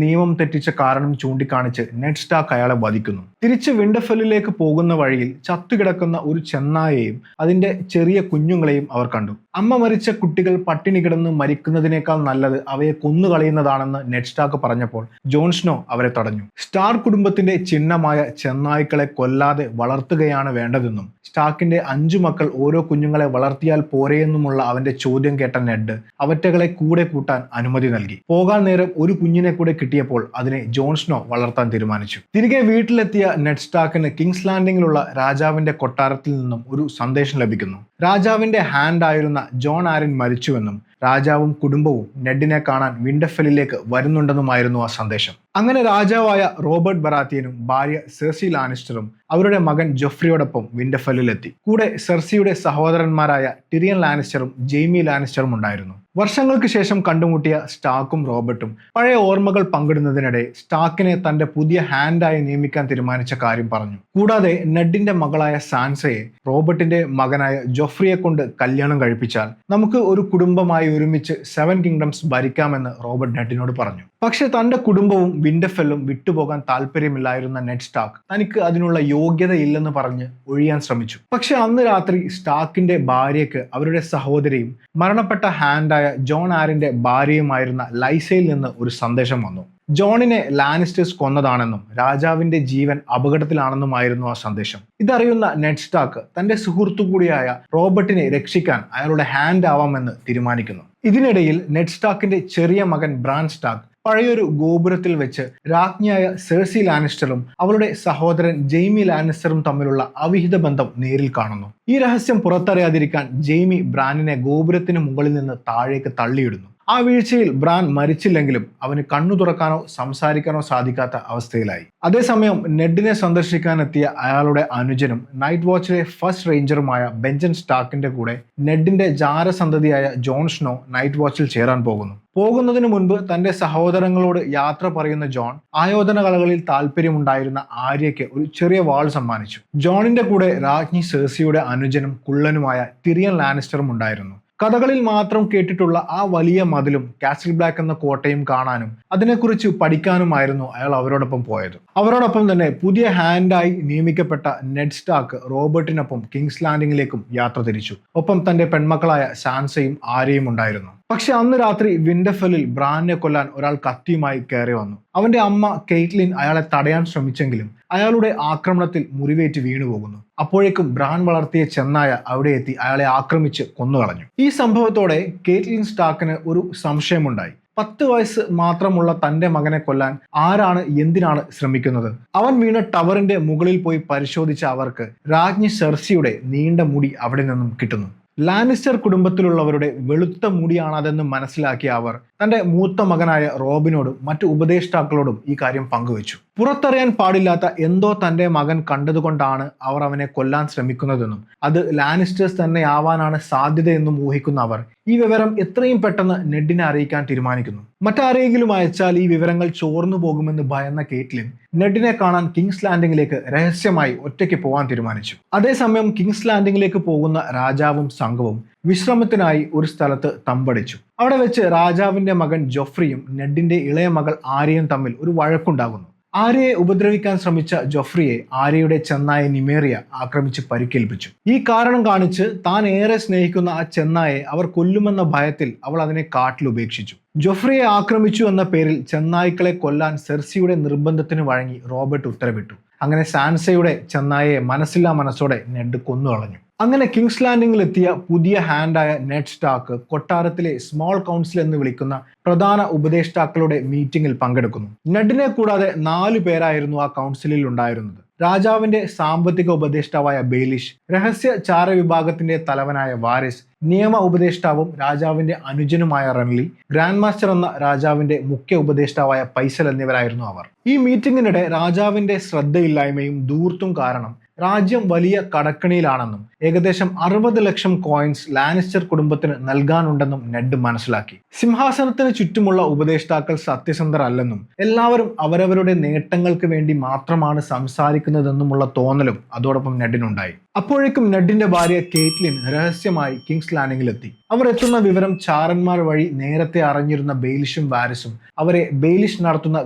നിയമം തെറ്റിച്ച കാരണം ചൂണ്ടിക്കാണിച്ച് നെഡ് സ്റ്റാർക്ക് അയാളെ വധിക്കുന്നു. തിരിച്ച് വിന്റർഫെല്ലിലേക്ക് പോകുന്ന വഴിയിൽ ചത്തുകിടക്കുന്ന ഒരു ചെന്നായയെയും അതിന്റെ ചെറിയ കുഞ്ഞുങ്ങളെയും അവർ കണ്ടു. അമ്മ മരിച്ച കുട്ടികൾ പട്ടിണി കിടന്ന് മരിക്കുന്നതിനേക്കാൾ നല്ലത് അവയെ കൊന്നുകളയുന്നതാണെന്ന് നെഡ് സ്റ്റാർക്ക് പറഞ്ഞപ്പോൾ ജോൺ സ്നോ അവരെ തടഞ്ഞു. സ്റ്റാർ കുടുംബത്തിന്റെ ചിഹ്നമായ ചെന്നായ്ക്കളെ കൊല്ലാതെ വളർത്തുകയാണ് വേണ്ടതെന്നും സ്റ്റാർക്കിന്റെ 5 മക്കൾ ഓരോ കുഞ്ഞുങ്ങളെ വളർത്തിയാൽ പോരെയെന്നുമുള്ള അവന്റെ ചോദ്യം കേട്ട നെഡ് അവറ്റകളെ കൂടെ കൂട്ടാൻ അനുമതി നൽകി. പോകാൻ നേരം ഒരു കുഞ്ഞിനെ കൂടെ കിട്ടിയപ്പോൾ അതിനെ ജോൺ സ്നോ വളർത്താൻ തീരുമാനിച്ചു. തിരികെ വീട്ടിലെത്തിയ നെഡ് സ്റ്റാർക്കിന് കിങ്സ് ലാൻഡിങ്ങിലുള്ള രാജാവിന്റെ കൊട്ടാരത്തിൽ നിന്നും ഒരു സന്ദേശം ലഭിക്കുന്നു. രാജാവിന്റെ ഹാൻഡ് ആയിരുന്ന ജോൺ ആരൻ മരിച്ചുവെന്നും രാജാവും കുടുംബവും നെഡിനെ കാണാൻ വിന്റർഫെല്ലിലേക്ക് വരുന്നുണ്ടെന്നുമായിരുന്നു ആ സന്ദേശം. അങ്ങനെ രാജാവായ റോബർട്ട് ബറാത്തിയനും ഭാര്യ സെർസി ലാനിസ്റ്ററും അവരുടെ മകൻ ജോഫ്രിയോടൊപ്പം വിന്റർഫെല്ലിലെത്തി. കൂടെ സെർസിയുടെ സഹോദരന്മാരായ ടിറിയൻ ലാനിസ്റ്ററും ജെയ്മി ലാനിസ്റ്ററും ഉണ്ടായിരുന്നു. വർഷങ്ങൾക്ക് ശേഷം കണ്ടുമുട്ടിയ സ്റ്റാർക്കും റോബർട്ടും പഴയ ഓർമ്മകൾ പങ്കിടുന്നതിനിടെ സ്റ്റാർക്കിനെ തന്റെ പുതിയ ഹാൻഡായി നിയമിക്കാൻ തീരുമാനിച്ച കാര്യം പറഞ്ഞു. കൂടാതെ നെഡിന്റെ മകളായ സാൻസയെ റോബർട്ടിന്റെ മകനായ ജോഫ്രിയെ കൊണ്ട് കല്യാണം കഴിപ്പിച്ചാൽ നമുക്ക് ഒരു കുടുംബമായി ഒരുമിച്ച് 7 കിങ്ഡംസ് ഭരിക്കാമെന്ന് റോബർട്ട് നെഡിനോട് പറഞ്ഞു. പക്ഷെ തന്റെ കുടുംബവും വിന്റർഫെല്ലും വിട്ടുപോകാൻ താല്പര്യമില്ലായിരുന്ന നെഡ് സ്റ്റാർക്ക് തനിക്ക് അതിനുള്ള യോഗ്യതയില്ലെന്ന് പറഞ്ഞ് ഒഴിയാൻ ശ്രമിച്ചു. പക്ഷെ അന്ന് രാത്രി സ്റ്റാർക്കിന്റെ ഭാര്യയ്ക്ക് അവരുടെ സഹോദരിയും മരണപ്പെട്ട ഹാൻഡായ ജോൺ ആരന്റെ ഭാര്യയുമായിരുന്ന ലൈസയിൽ നിന്ന് ഒരു സന്ദേശം വന്നു. ജോണിനെ ലാനിസ്റ്റേഴ്സ് കൊന്നതാണെന്നും രാജാവിന്റെ ജീവൻ അപകടത്തിലാണെന്നുമായിരുന്നു ആ സന്ദേശം. ഇതറിയുന്ന നെഡ് സ്റ്റാർക്ക് തന്റെ സുഹൃത്തു കൂടിയായ റോബർട്ടിനെ രക്ഷിക്കാൻ അയാളുടെ ഹാൻഡ് ആവാമെന്ന് തീരുമാനിക്കുന്നു. ഇതിനിടയിൽ നെഡ് സ്റ്റാർക്കിന്റെ ചെറിയ മകൻ ബ്രാൻ സ്റ്റാർക്ക് പഴയൊരു ഗോപുരത്തിൽ വെച്ച് രാജ്ഞിയായ സെർസി ലാനിസ്റ്ററും അവളുടെ സഹോദരൻ ജെയ്മി ലാനിസ്റ്ററും തമ്മിലുള്ള അവിഹിത ബന്ധം നേരിൽ കാണുന്നു. ഈ രഹസ്യം പുറത്തറിയാതിരിക്കാൻ ജെയ്മി ബ്രാനിനെ ഗോപുരത്തിന് മുകളിൽ നിന്ന് താഴേക്ക് തള്ളിയിടുന്നു. ആ വീഴ്ചയിൽ ബ്രാൻ മരിച്ചില്ലെങ്കിലും അവന് കണ്ണു തുറക്കാനോ സംസാരിക്കാനോ സാധിക്കാത്ത അവസ്ഥയിലായി. അതേസമയം നെഡിനെ സന്ദർശിക്കാനെത്തിയ അയാളുടെ അനുജനും നൈറ്റ് വാച്ചിലെ ഫസ്റ്റ് റേഞ്ചറുമായ ബെഞ്ചൻ സ്റ്റാർക്കിന്റെ കൂടെ നെഡിന്റെ ജാരസന്തതിയായ ജോൺ സ്നോ നൈറ്റ് വാച്ചിൽ ചേരാൻ പോകുന്നതിന് മുൻപ് തന്റെ സഹോദരങ്ങളോട് യാത്ര പറയുന്ന ജോൺ ആയോധന കലകളിൽ താല്പര്യമുണ്ടായിരുന്ന ആര്യയ്ക്ക് ഒരു ചെറിയ വാൾ സമ്മാനിച്ചു. ജോണിന്റെ കൂടെ രാജ്ഞി സെർസിയുടെ അനുജനും കുള്ളനുമായ ടിറിയൻ ലാനിസ്റ്ററും ഉണ്ടായിരുന്നു. കഥകളിൽ മാത്രം കേട്ടിട്ടുള്ള ആ വലിയ മതിലും കാസിൽ ബ്ലാക്ക് എന്ന കോട്ടയും കാണാനും അതിനെക്കുറിച്ച് പഠിക്കാനുമായിരുന്നു അയാൾ അവരോടൊപ്പം പോയത്. അവരോടൊപ്പം തന്നെ പുതിയ ഹാൻഡായി നിയമിക്കപ്പെട്ട നെഡ് സ്റ്റാർക്ക് റോബർട്ടിനൊപ്പം കിങ്സ് ലാൻഡിങ്ങിലേക്കും യാത്ര തിരിച്ചു. ഒപ്പം തന്റെ പെൺമക്കളായ സാൻസയും ആര്യയും ഉണ്ടായിരുന്നു. പക്ഷെ അന്ന് രാത്രി വിന്റർഫെല്ലിൽ ബ്രാനിനെ കൊല്ലാൻ ഒരാൾ കത്തിയുമായി കയറി വന്നു. അവന്റെ അമ്മ കെയ്റ്റ്ലിൻ അയാളെ തടയാൻ ശ്രമിച്ചെങ്കിലും അയാളുടെ ആക്രമണത്തിൽ മുറിവേറ്റ് വീണുപോകുന്നു. അപ്പോഴേക്കും ബ്രാൻ വളർത്തിയ ചെന്നായ അവിടെ എത്തി അയാളെ ആക്രമിച്ച് കൊന്നുകളഞ്ഞു. ഈ സംഭവത്തോടെ കെയ്റ്റ്ലിൻ സ്റ്റാർക്കിന് ഒരു സംശയമുണ്ടായി. 10 വയസ്സ് മാത്രമുള്ള തന്റെ മകനെ കൊല്ലാൻ ആരാണ് എന്തിനാണ് ശ്രമിക്കുന്നത്? അവൻ വീണ ടവറിന്റെ മുകളിൽ പോയി പരിശോധിച്ച അവർക്ക് രാജ്ഞി സെർസിയുടെ നീണ്ട മുടി അവിടെ നിന്നും കിട്ടുന്നു. ലാനിസ്റ്റർ കുടുംബത്തിലുള്ളവരുടെ വെളുത്ത മുടിയാണതെന്ന് മനസ്സിലാക്കിയ അവർ തന്റെ മൂത്ത മകനായ റോബിനോടും മറ്റു ഉപദേഷ്ടാക്കളോടും ഈ കാര്യം പങ്കുവച്ചു. പുറത്തറിയാൻ പാടില്ലാത്ത എന്തോ തന്റെ മകൻ കണ്ടതുകൊണ്ടാണ് അവർ അവനെ കൊല്ലാൻ ശ്രമിക്കുന്നതെന്നും അത് ലാനിസ്റ്റേഴ്സ് തന്നെ ആവാനാണ് സാധ്യതയെന്നും ഊഹിക്കുന്ന അവർ ഈ വിവരം എത്രയും പെട്ടെന്ന് നെഡിനെ അറിയിക്കാൻ തീരുമാനിക്കുന്നു. മറ്റാരെങ്കിലും അയച്ചാൽ ഈ വിവരങ്ങൾ ചോർന്നു പോകുമെന്ന് ഭയന്ന കെയ്റ്റ്ലിൻ നെഡിനെ കാണാൻ കിങ്സ് ലാൻഡിങ്ങിലേക്ക് രഹസ്യമായി ഒറ്റയ്ക്ക് പോകാൻ തീരുമാനിച്ചു. അതേസമയം കിങ്സ് ലാൻഡിങ്ങിലേക്ക് പോകുന്ന രാജാവും സംഘവും വിശ്രമത്തിനായി ഒരു സ്ഥലത്ത് തമ്പടിച്ചു. അവിടെ വെച്ച് രാജാവിന്റെ മകൻ ജോഫ്രിയും നെഡിന്റെ ഇളയ മകൾ ആര്യയും തമ്മിൽ ഒരു വഴക്കുണ്ടാകുന്നു. ആര്യയെ ഉപദ്രവിക്കാൻ ശ്രമിച്ച ജോഫ്രിയെ ആര്യയുടെ ചെന്നായ നിമേറിയ ആക്രമിച്ച് പരിക്കേൽപ്പിച്ചു. ഈ കാരണം കാണിച്ച് താൻ ഏറെ സ്നേഹിക്കുന്ന ആ ചെന്നായെ അവർ കൊല്ലുമെന്ന ഭയത്തിൽ അവൾ അതിനെ കാട്ടിൽ ഉപേക്ഷിച്ചു. ജോഫ്രിയെ ആക്രമിച്ചു എന്ന പേരിൽ ചെന്നായ്ക്കളെ കൊല്ലാൻ സെർസിയുടെ നിർബന്ധത്തിന് വഴങ്ങി റോബർട്ട് ഉത്തരവിട്ടു. അങ്ങനെ സാൻസയുടെ ചെന്നായയെ മനസ്സില്ലാ മനസ്സോടെ നെഡ് കൊന്നുകളഞ്ഞു. അങ്ങനെ കിങ്സ് ലാൻഡിങ്ങിൽ എത്തിയ പുതിയ ഹാൻഡായ നെഡ് സ്റ്റാർക്ക് കൊട്ടാരത്തിലെ സ്മോൾ കൗൺസിൽ എന്ന് വിളിക്കുന്ന പ്രധാന ഉപദേഷ്ടാക്കളുടെ മീറ്റിംഗിൽ പങ്കെടുക്കുന്നു. നെഡിനെ കൂടാതെ 4 പേരായിരുന്നു ആ കൗൺസിലിൽ ഉണ്ടായിരുന്നത്. രാജാവിന്റെ സാമ്പത്തിക ഉപദേഷ്ടാവായ ബെയ്ലിഷ്, രഹസ്യ ചാര വിഭാഗത്തിന്റെ തലവനായ വാരിസ്, നിയമ ഉപദേഷ്ടാവും രാജാവിന്റെ അനുജനുമായ റൺലി, ഗ്രാൻഡ് മാസ്റ്റർ എന്ന രാജാവിന്റെ മുഖ്യ ഉപദേഷ്ടാവായ പൈസൽ എന്നിവരായിരുന്നു അവർ. ഈ മീറ്റിംഗിനിടെ രാജാവിന്റെ ശ്രദ്ധയില്ലായ്മയും ധൂർത്തും കാരണം രാജ്യം വലിയ കടക്കണിയിലാണെന്നും ഏകദേശം 60 ലക്ഷം കോയിൻസ് ലാനിസ്റ്റർ കുടുംബത്തിന് നൽകാനുണ്ടെന്നും നെഡ് മനസ്സിലാക്കി. സിംഹാസനത്തിന് ചുറ്റുമുള്ള ഉപദേഷ്ടാക്കൾ സത്യസന്ധരല്ലെന്നും എല്ലാവരും അവരവരുടെ നേട്ടങ്ങൾക്ക് വേണ്ടി മാത്രമാണ് സംസാരിക്കുന്നതെന്നുമുള്ള തോന്നലും അതോടൊപ്പം നെഡിനുണ്ടായി. അപ്പോഴേക്കും നെഡിന്റെ ഭാര്യ കേറ്റ്ലിൻ രഹസ്യമായി കിങ്സ് ലാൻഡിങ്ങിലെത്തി. അവർ എത്തുന്ന വിവരം ചാരന്മാർ വഴി നേരത്തെ അറിഞ്ഞിരുന്ന ബെയിലിഷും വാരിസും അവരെ ബെയിലിഷ് നടത്തുന്ന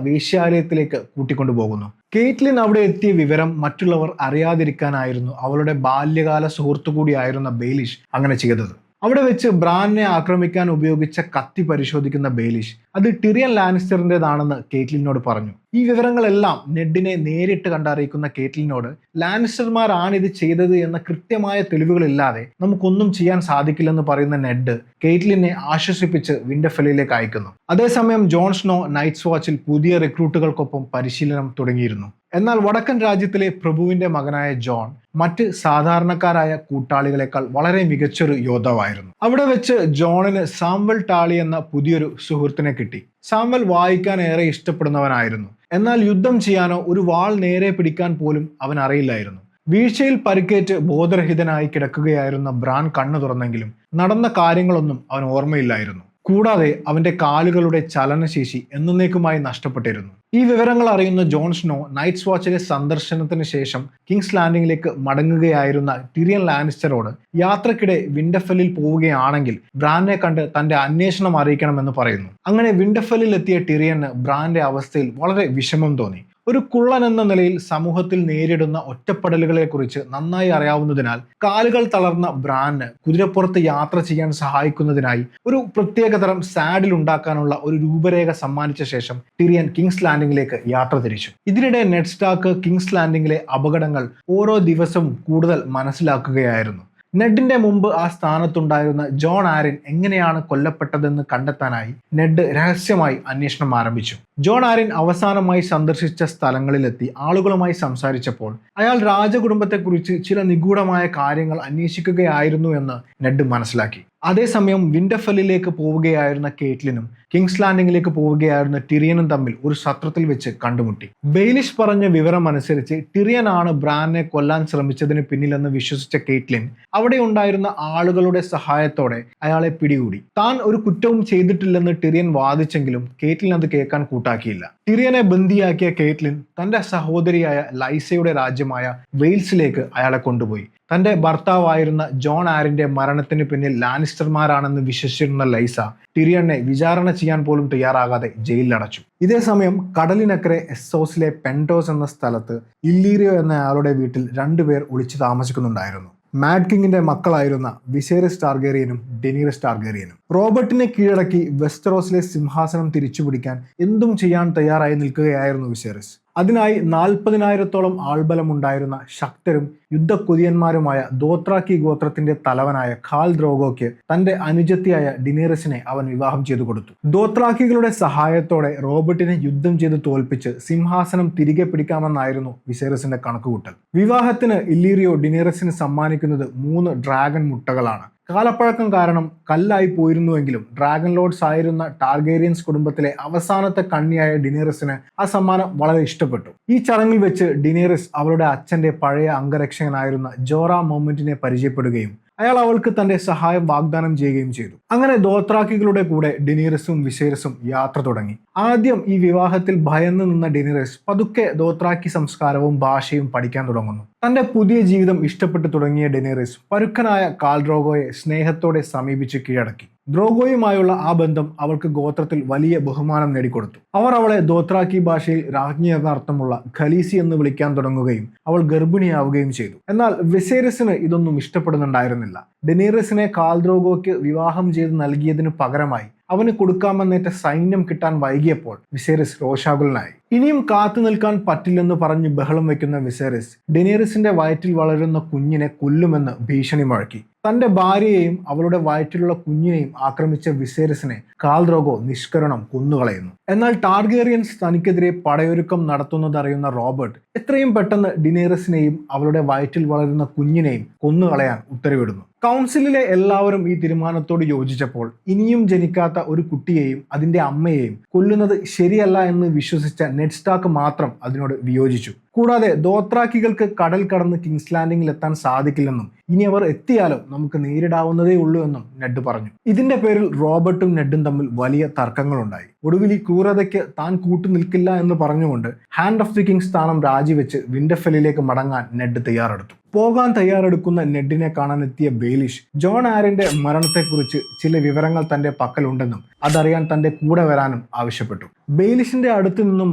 വേശ്യാലയത്തിലേക്ക് കൂട്ടിക്കൊണ്ടുപോകുന്നു. കേറ്റ്ലിൻ അവിടെ എത്തിയ വിവരം മറ്റുള്ളവർ അറിയാതിരിക്കാനായിരുന്നു അവളുടെ ബാല്യകാല സുഹൃത്തു കൂടിയായിരുന്ന ബെയിലിഷ് അങ്ങനെ ചെയ്തത്. അവിടെ വെച്ച് ബ്രാനിനെ ആക്രമിക്കാൻ ഉപയോഗിച്ച കത്തി പരിശോധിക്കുന്ന ബെയിലിഷ് അത് ടിറിയൻ ലാനിസ്റ്ററിൻ്റെതാണെന്ന് കേറ്റ്ലിനോട് പറഞ്ഞു. ഈ വിവരങ്ങളെല്ലാം നെഡിനെ നേരിട്ട് കണ്ടറിയിക്കുന്ന കേറ്റ്ലിനോട് ലാനിസ്റ്റർമാരാണ് ഇത് ചെയ്തത് എന്ന കൃത്യമായ തെളിവുകളില്ലാതെ നമുക്കൊന്നും ചെയ്യാൻ സാധിക്കില്ലെന്ന് പറയുന്ന നെഡ് കേറ്റ്ലിനെ ആശ്വസിപ്പിച്ച് വിൻഡർഫെല്ലിലേക്ക് അയക്കുന്നു. അതേസമയം ജോൺ സ്നോ നൈറ്റ്സ് വാച്ചിൽ പുതിയ റിക്രൂട്ടുകൾക്കൊപ്പം പരിശീലനം തുടങ്ങിയിരുന്നു. എന്നാൽ വടക്കൻ രാജ്യത്തിലെ പ്രഭുവിന്റെ മകനായ ജോൺ മറ്റ് സാധാരണക്കാരായ കൂട്ടാളികളെക്കാൾ വളരെ മികച്ചൊരു യോദ്ധാവായിരുന്നു. അവിടെ വെച്ച് ജോണിന് സാംവൽ ടാളി എന്ന പുതിയൊരു സുഹൃത്തിനെ കിട്ടി. സാംവൽ വായിക്കാൻ ഏറെ ഇഷ്ടപ്പെടുന്നവനായിരുന്നു. എന്നാൽ യുദ്ധം ചെയ്യാനോ ഒരു വാൾ നേരെ പിടിക്കാൻ പോലും അവൻ അറിയില്ലായിരുന്നു. വീഴ്ചയിൽ പരിക്കേറ്റ് ബോധരഹിതനായി കിടക്കുകയായിരുന്ന ബ്രാൻ കണ്ണു തുറന്നെങ്കിലും നടന്ന കാര്യങ്ങളൊന്നും അവൻ ഓർമ്മയില്ലായിരുന്നു. കൂടാതെ അവന്റെ കാലുകളുടെ ചലനശേഷി എന്നേക്കുമായി നഷ്ടപ്പെട്ടിരുന്നു. ഈ വിവരങ്ങൾ അറിയുന്ന ജോൺ സ്നോ നൈറ്റ്സ് വാച്ചിലെ സന്ദർശനത്തിന് ശേഷം കിങ്സ് ലാൻഡിങ്ങിലേക്ക് മടങ്ങുകയായിരുന്ന ടിറിയൻ ലാനിസ്റ്ററോട് യാത്രക്കിടെ വിൻഡർഫെല്ലിൽ പോവുകയാണെങ്കിൽ ബ്രാനെ കണ്ട് തന്റെ അന്വേഷണം അറിയിക്കണമെന്ന് പറയുന്നു. അങ്ങനെ വിൻഡർഫെല്ലിൽ എത്തിയ ടിറിയന് ബ്രാന്റെ അവസ്ഥയിൽ വളരെ വിഷമം തോന്നി. ഒരു കുള്ളൻ എന്ന നിലയിൽ സമൂഹത്തിൽ നേരിടുന്ന ഒറ്റപ്പെടലുകളെ കുറിച്ച് നന്നായി അറിയാവുന്നതിനാൽ കാലുകൾ തളർന്ന ബ്രാന് കുതിരപ്പുറത്ത് യാത്ര ചെയ്യാൻ സഹായിക്കുന്നതിനായി ഒരു പ്രത്യേകതരം സാഡിൽ ഉണ്ടാക്കാനുള്ള ഒരു രൂപരേഖ സമ്മാനിച്ച ശേഷം ടിറിയൻ കിങ്സ് ലാൻഡിങ്ങിലേക്ക് യാത്ര തിരിച്ചു. ഇതിനിടെ നെഡ് സ്റ്റാർക്ക് കിങ്സ് ലാൻഡിങ്ങിലെ അപകടങ്ങൾ ഓരോ ദിവസവും കൂടുതൽ മനസ്സിലാക്കുകയായിരുന്നു. നെഡിന്റെ മുമ്പ് ആ സ്ഥാനത്തുണ്ടായിരുന്ന ജോൺ ആരിൻ എങ്ങനെയാണ് കൊല്ലപ്പെട്ടതെന്ന് കണ്ടെത്താനായി നെഡ് രഹസ്യമായി അന്വേഷണം ആരംഭിച്ചു. ജോൺ ആരിൻ അവസാനമായി സന്ദർശിച്ച സ്ഥലങ്ങളിലെത്തി ആളുകളുമായി സംസാരിച്ചപ്പോൾ അയാൾ രാജകുടുംബത്തെക്കുറിച്ച് ചില നിഗൂഢമായ കാര്യങ്ങൾ അന്വേഷിക്കുകയായിരുന്നു എന്ന് നെഡ് മനസ്സിലാക്കി. അതേസമയം വിൻഡർഫെല്ലിലേക്ക് പോവുകയായിരുന്ന കേറ്റ്ലിനും കിങ്സ് ലാൻഡിങ്ങിലേക്ക് പോവുകയായിരുന്ന ടിറിയനും തമ്മിൽ ഒരു സത്രത്തിൽ വെച്ച് കണ്ടുമുട്ടി. ബെയിലിഷ് പറഞ്ഞ വിവരം അനുസരിച്ച് ടിറിയൻ ആണ് ബ്രാനെ കൊല്ലാൻ ശ്രമിച്ചതിന് പിന്നിലെന്ന് വിശ്വസിച്ച കേറ്റ്ലിൻ അവിടെ ഉണ്ടായിരുന്ന ആളുകളുടെ സഹായത്തോടെ അയാളെ പിടികൂടി. താൻ ഒരു കുറ്റവും ചെയ്തിട്ടില്ലെന്ന് ടിറിയൻ വാദിച്ചെങ്കിലും കേറ്റ്ലിൻ അത് കേൾക്കാൻ കൂട്ടാക്കിയില്ല. ടിറിയനെ ബന്ദിയാക്കിയ കേറ്റ്ലിൻ തന്റെ സഹോദരിയായ ലൈസയുടെ രാജ്യമായ വെയിൽസിലേക്ക് അയാളെ കൊണ്ടുപോയി. തന്റെ ഭർത്താവായിരുന്ന ജോൺ ആരിന്റെ മരണത്തിന് പിന്നിൽ ലാനിസ്റ്റർമാരാണെന്ന് വിശ്വസിച്ചിരുന്ന ലൈസ ടിറിയനെ വിചാരണ ചെയ്യാൻ പോലും തയ്യാറാകാതെ ജയിലിലടച്ചു. ഇതേസമയം കടലിനക്കരെ എസ്സോസിലെ പെൻറ്റോസ് എന്ന സ്ഥലത്ത് ഇല്ലീരിയോ എന്ന ആളുടെ വീട്ടിൽ 2 പേർ ഒളിച്ചു താമസിക്കുന്നുണ്ടായിരുന്നു. മാഡ് കിങ്ങിന്റെ മക്കളായിരുന്ന വിസേറിസ് ടാർഗേറിയനും ഡെനീറിസ് ടാർഗേറിയനും. റോബർട്ടിനെ കീഴടക്കി വെസ്റ്ററോസിലെ സിംഹാസനം തിരിച്ചുപിടിക്കാൻ എന്തും ചെയ്യാൻ തയ്യാറായി നിൽക്കുകയായിരുന്നു വിസേറിസ്. അതിനായി 40,000-ഓളം ആൾബലമുണ്ടായിരുന്ന ശക്തരും യുദ്ധക്കൊതിയന്മാരുമായ ദോത്രാക്കി ഗോത്രത്തിന്റെ തലവനായ ഖാൽ ദ്രോഗോയ്ക്ക് തന്റെ അനുജത്തിയായ ഡിനേറിസിനെ അവൻ വിവാഹം ചെയ്തു കൊടുത്തു. ദോത്രാക്കികളുടെ സഹായത്തോടെ റോബർട്ടിനെ യുദ്ധം ചെയ്ത് തോൽപ്പിച്ച് സിംഹാസനം തിരികെ പിടിക്കാമെന്നായിരുന്നു വിസേറിസിന്റെ കണക്കുകൂട്ടൽ. വിവാഹത്തിന് ഇല്ലീരിയോ ഡിനേറിസിന് സമ്മാനിക്കുന്നത് 3 ഡ്രാഗൺ മുട്ടകളാണ്. കാലപ്പഴക്കം കാരണം കല്ലായി പോയിരുന്നുവെങ്കിലും ഡ്രാഗൺ ലോർഡ്സ് ആയിരുന്ന ടാർഗേറിയൻസ് കുടുംബത്തിലെ അവസാനത്തെ കണ്ണിയായ ഡിനേറിസിന് ആ സമ്മാനം വളരെ ഇഷ്ടപ്പെട്ടു. ഈ ചടങ്ങിൽ വെച്ച് ഡിനേറിസ് അവളുടെ അച്ഛന്റെ പഴയ അംഗരക്ഷകനായിരുന്ന ജോറ മൊമെന്റിനെ പരിചയപ്പെടുകയും അയാൾ അവൾക്ക് തന്റെ സഹായം വാഗ്ദാനം ചെയ്യുകയും ചെയ്തു. അങ്ങനെ ദോത്രാക്കികളുടെ കൂടെ ഡിനീറിസും വിസേറിസും യാത്ര തുടങ്ങി. ആദ്യം ഈ വിവാഹത്തിൽ ഭയന്നു നിന്ന ഡിനീറിസ് പതുക്കെ ദോത്രാക്കി സംസ്കാരവും ഭാഷയും പഠിക്കാൻ തുടങ്ങുന്നു. തന്റെ പുതിയ ജീവിതം ഇഷ്ടപ്പെട്ടു തുടങ്ങിയ ഡിനീറിസ് പരുക്കനായ ഖാൽ ദ്രോഗോയെ സ്നേഹത്തോടെ സമീപിച്ച് കീഴടക്കി. ദ്രോഗോയുമായുള്ള ആ ബന്ധം അവൾക്ക് ഗോത്രത്തിൽ വലിയ ബഹുമാനം നേടിക്കൊടുത്തു. അവർ അവളെ ദോത്രാക്കി ഭാഷയിൽ രാജ്ഞി എന്ന അർത്ഥമുള്ള ഖലീസി എന്ന് വിളിക്കാൻ തുടങ്ങുകയും അവൾ ഗർഭിണിയാവുകയും ചെയ്തു. എന്നാൽ വിസേരിസിന് ഇതൊന്നും ഇഷ്ടപ്പെടുന്നുണ്ടായിരുന്നില്ല. ഡെനീറിസിനെ ഖാൽ ദ്രോഗോയ്ക്ക് വിവാഹം ചെയ്ത് നൽകിയതിനു പകരമായി അവന് കൊടുക്കാമെന്നേറ്റ സൈന്യം കിട്ടാൻ വൈകിയപ്പോൾ വിസേരിസ് രോഷാകുലനായി. ഇനിയും കാത്തു നിൽക്കാൻ പറ്റില്ലെന്ന് പറഞ്ഞ് ബഹളം വെക്കുന്ന വിസേരിസ് ഡെനീറിസിന്റെ വയറ്റിൽ വളരുന്ന കുഞ്ഞിനെ കൊല്ലുമെന്ന് ഭീഷണി മുഴക്കി. തന്റെ ഭാര്യയെയും അവളുടെ വയറ്റിലുള്ള കുഞ്ഞിനെയും ആക്രമിച്ച വിസേരിസിനെ ഖാൽ ദ്രോഗോ നിഷ്കരണം കൊന്നുകളയുന്നു. എന്നാൽ ടാർഗേറിയൻസ് തനിക്കെതിരെ പടയൊരുക്കം നടത്തുന്നതറിയുന്ന റോബർട്ട് എത്രയും പെട്ടെന്ന് ഡിനേറിസിനെയും അവളുടെ വയറ്റിൽ വളരുന്ന കുഞ്ഞിനെയും കൊന്നുകളയാൻ ഉത്തരവിടുന്നു. കൗൺസിലിലെ എല്ലാവരും ഈ തീരുമാനത്തോട് യോജിച്ചപ്പോൾ ഇനിയും ജനിക്കാത്ത ഒരു കുട്ടിയെയും അതിന്റെ അമ്മയെയും കൊല്ലുന്നത് ശരിയല്ല എന്ന് വിശ്വസിച്ച നെഡ് സ്റ്റാർക്ക് മാത്രം അതിനോട് വിയോജിച്ചു. കൂടാതെ ദോത്രാക്കികൾക്ക് കടൽ കടന്ന് കിങ്സ് ലാൻഡിംഗിൽ എത്താൻ സാധിക്കില്ലെന്നും ഇനി അവർ എത്തിയാലും നമുക്ക് നേരിടാവുന്നതേ ഉള്ളൂ എന്നും നെഡ് പറഞ്ഞു. ഇതിന്റെ പേരിൽ റോബർട്ടും നെഡും തമ്മിൽ വലിയ തർക്കങ്ങളുണ്ടായി. ഒടുവിൽ ഈ ക്രൂരതയ്ക്ക് താൻ കൂട്ടുനിൽക്കില്ല എന്ന് പറഞ്ഞുകൊണ്ട് ഹാൻഡ് ഓഫ് ദി കിങ് സ്ഥാനം രാജിവെച്ച് വിന്റർഫെല്ലിലേക്ക് മടങ്ങാൻ നെഡ് തയ്യാറെടുത്തു. പോകാൻ തയ്യാറെടുക്കുന്ന നെഡിനെ കാണാനെത്തിയ ബെയിലിഷ് ജോൺ ആരിന്റെ മരണത്തെക്കുറിച്ച് ചില വിവരങ്ങൾ തന്റെ പക്കലുണ്ടെന്നും അതറിയാൻ തന്റെ കൂടെ വരാനും ആവശ്യപ്പെട്ടു. ബെയിലിഷിന്റെ അടുത്തു നിന്നും